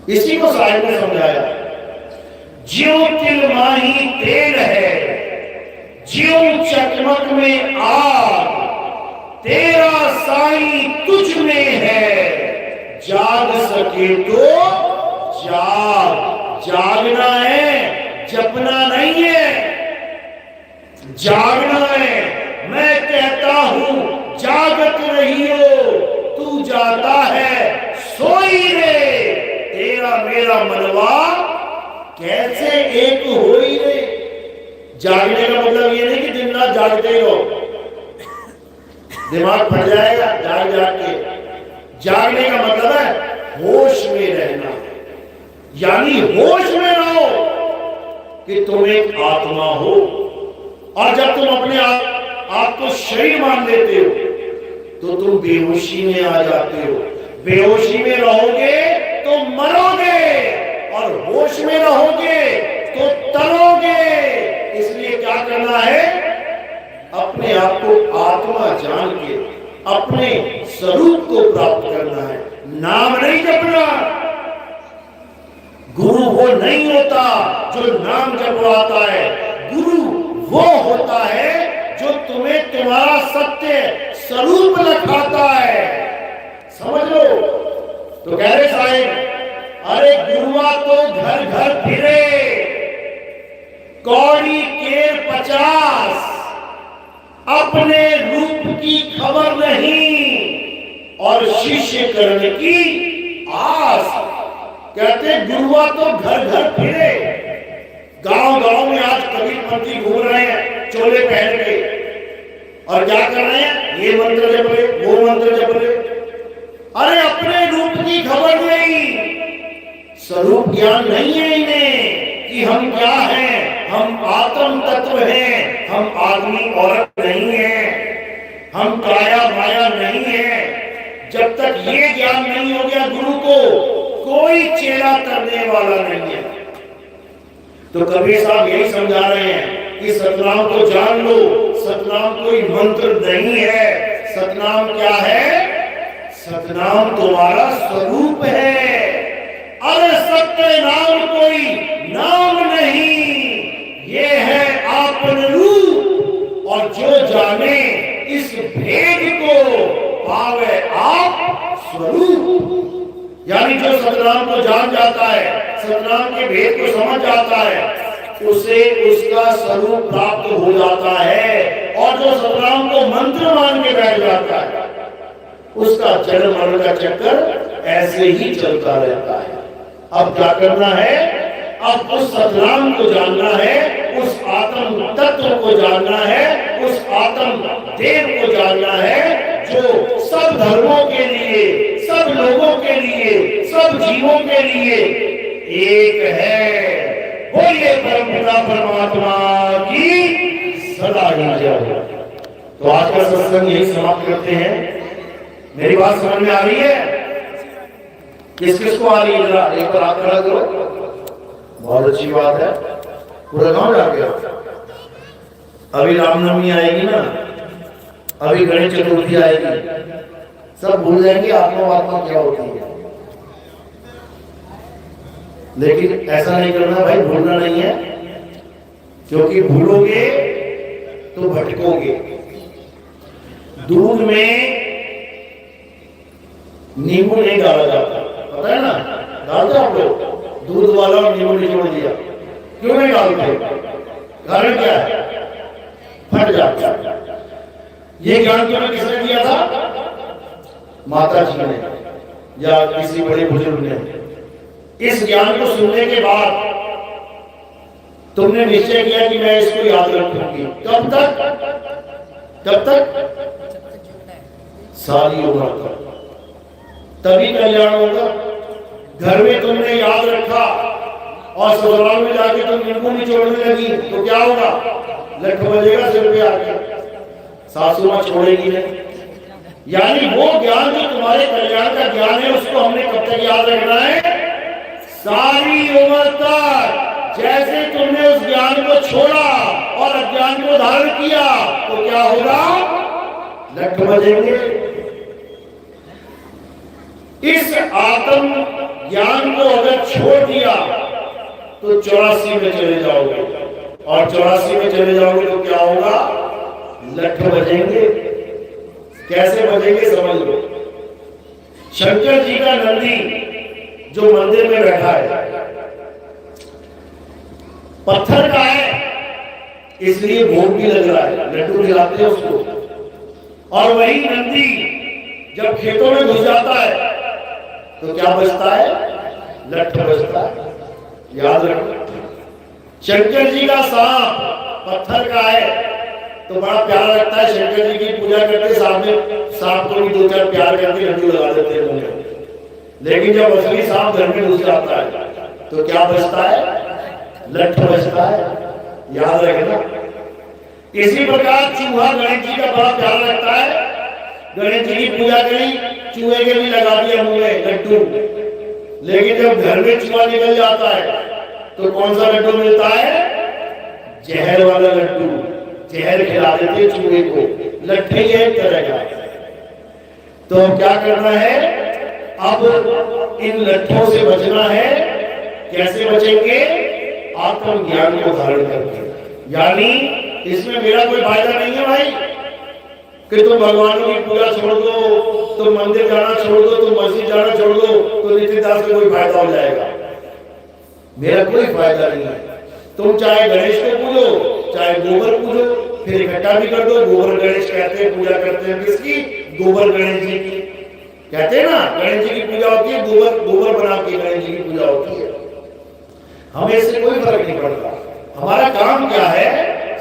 इसी को साहिब ने समझाया। ज्यों तिलमाही तेल है, ज्यों चकमक में आग, तेरा साईं तुझ में है, जाग सके तो जाग। जागना है, जपना नहीं है, जागना है। मैं कहता हूं जागत रहियो, तू जाता है सोई रे, तेरा मेरा मनवा कैसे एक होई रे। जागने का मतलब ये नहीं कि दिन रात जागते ही रहो, दिमाग फट जाएगा जाग जाग के। जागने का मतलब है होश में रहना, यानी होश में रहो कि तुम एक आत्मा हो। और जब तुम अपने आप को शरीर मान लेते हो तो तुम बेहोशी में आ जाते हो। बेहोशी में रहोगे तो मरोगे, और होश में रहोगे तो तरोगे। इसलिए क्या करना है, अपने आप को आत्मा जान के अपने स्वरूप को प्राप्त करना है। नाम नहीं जपना। गुरु वो नहीं होता जो नाम जपवाता है, गुरु वो होता है जो तुम्हें तुम्हारा सत्य स्वरूप दिखाता है। समझ लो। तो कह रहे साहिब, अरे गुरुआ तो घर घर फिरे, कौड़ी के 50, अपने रूप की खबर नहीं और शिष्य करने की आस। कहते गुरुआ तो घर घर फिरे। गांव गांव में आज कबीरपंथी घूम रहे हैं चोले पहन के, और क्या कर रहे हैं, ये मंत्र जप रहे, वो मंत्र जप रहे। अरे अपने रूप की खबर नहीं, स्वरूप ज्ञान नहीं है इन्हें कि हम क्या हैं। हम आत्म तत्व हैं, हम आदमी औरत नहीं है, हम काया माया नहीं है। जब तक ये ज्ञान नहीं हो गया गुरु को, कोई चेला करने वाला नहीं है। तो कबीर साहब यही समझा रहे हैं कि सतनाम को जान लो। सतनाम कोई मंत्र नहीं है। सतनाम क्या है? सतनाम तुम्हारा स्वरूप है। अरे सत्य नाम कोई नाम नहीं, ये है आपन रूप। और जो जाने इस भेद को, पावे आप स्वरूप। यानी जो सतनाम को जान जाता है, सतनाम के भेद को समझ जाता है, उसे उसका स्वरूप प्राप्त हो जाता है। और जो सतनाम को मंत्र मान के बैठ जाता है, उसका जन्म मरण का चक्कर ऐसे ही चलता रहता है। अब क्या करना है? अब उस सतनाम को जानना है, उस आत्म तत्व को जानना है, उस आत्म देव को जानना है जो सब धर्मों के लिए, सब लोगों के लिए, सब जीवों के लिए एक है। बोलिए परमपिता परमात्मा की सदा जय हो। तो आज का सत्संग यही समाप्त करते हैं। मेरी बात समझ में आ रही है? किस किस को आ रही है? जरा एक बार हाथ खड़ा करो। बहुत अच्छी बात है। पूरा गांव जा गया। अभी रामनवमी आएगी ना, अभी गणेश चतुर्थी आएगी, सब भूल जाएंगे आत्मा क्या होती है। लेकिन ऐसा नहीं करना भाई, भूलना नहीं है, क्योंकि भूलोगे तो भटकोगे। दूध में नींबू नहीं डाला जाता, पता है ना? डालते आप लोग? दूध वाला और नींबू निचोड़ दिया, क्यों नहीं डालते? कारण क्या है? फट जाता है। ये ज्ञान तुम्हें किसने दिया था? माता जी ने या किसी बड़े बुजुर्ग ने। इस ज्ञान को सुनने के बाद तुमने निश्चय किया कि मैं इसको याद रखूंगी। कब तक? कब तक? सारी उम्र तक। तभी कल्याण होगा। घर में तुमने याद रखा और ससुराल में जाके तुम नींबू निचोड़ने लगी तो क्या होगा? लठ बजेगा सिर पे आके, सासू मां छोड़ेगी नहीं। यानी वो ज्ञान जो तुम्हारे कल्याण का ज्ञान है, उसको हमने कब तक याद रखना है? सारी उम्र तक। जैसे तुमने उस ज्ञान को छोड़ा और अज्ञान को धारण किया तो क्या होगा? लठ बजेंगे। इस आत्म ज्ञान को अगर छोड़ दिया तो 84 में चले जाओगे, और 84 में चले जाओगे तो क्या होगा, लठ बजेंगे। कैसे बजेंगे समझ लो। शंकर जी का नंदी जो मंदिर में बैठा है पत्थर का है, इसलिए भोग भी लग रहा है, लड्डू खिलाते हैं उसको। और वही नंदी जब खेतों में घुस जाता है तो क्या बचता है, लठ बचता है। याद रखो, शंकर जी का सांप पत्थर का है तो बड़ा प्यारा लगता है, शंकर जी की पूजा करते सामने सांप को भी दो चार प्यार करके लड्डू लगा देते हैं मुंह में। लेकिन जब असली सांप घर में घुस जाता है तो क्या बचता है, लठ बचता है। याद रखना। इसी प्रकार चूहा गणेश जी का बड़ा प्यार लगता है, गणेश जी की पूजा करी, चूहे के भी लगा दिया मुंह में लड्डू। लेकिन जब घर में चूहा निकल जाता है तो कौन सा लड्डू मिलता है, जहर वाला लड्डू। जहर खिला देते चूहे को, लट्ठे ही एक तरह का। तो क्या करना है, अब इन लट्ठों से बचना है। कैसे बचेंगे, आत्मज्ञान को धारण करके। यानी इसमें मेरा कोई फायदा नहीं है भाई कि तुम भगवानों की पूजा छोड़ दो, तुम मंदिर जाना छोड़ दो, तुम मस्जिद जाना छोड़ दो तो नित्य दास को कोई फायदा हो जाएगा। मेरा कोई फायदा नहीं है। तुम चाहे गणेश को पूजो, चाहे गोबर पूजो, फिर इकट्ठा भी कर दो। गोबर गणेश कहते हैं, पूजा करते हैं किसकी, गोबर गणेश जी की कहते हैं ना। गणेश जी की पूजा होती है, गोबर बना के गणेश जी की पूजा होती है। हमें इससे कोई फर्क नहीं पड़ता। हमारा काम क्या है,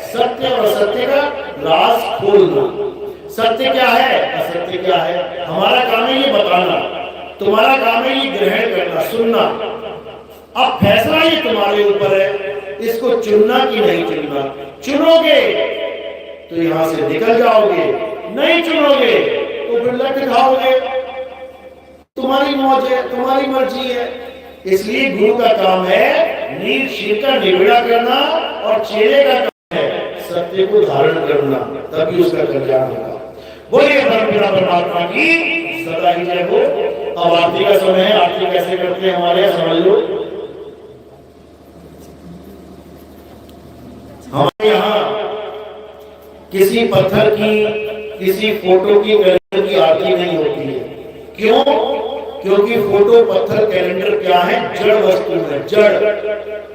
सत्य और असत्य का राज खोलना। सत्य क्या है, असत्य क्या है, हमारा काम है ये बताना। तुम्हारा काम है ये ग्रहण करना, सुनना। अब फैसला ये तुम्हारे ऊपर है, इसको चुनना कि नहीं चुनना। चुनोगे तो यहां से निकल जाओगे, नहीं चुनोगे तो फिर लट खाओगे। तुम्हारी मौज है, तुम्हारी मर्जी है। इसलिए गुरु का काम है नीर शीर का निबिड़ा करना, और चेले का काम है सत्य को धारण करना, तभी उसका कल्याण होगा। बोलिए परमपिता परमात्मा की सदा ही जय हो। अब आरती का समय है, आरती कैसे करते हैं हमारे यहाँ समझ लो। हमारे यहाँ किसी पत्थर की, किसी फोटो की, कैलेंडर की आरती नहीं होती है। क्यों? क्योंकि फोटो, पत्थर, कैलेंडर क्या है, जड़ वस्तु है, जड़।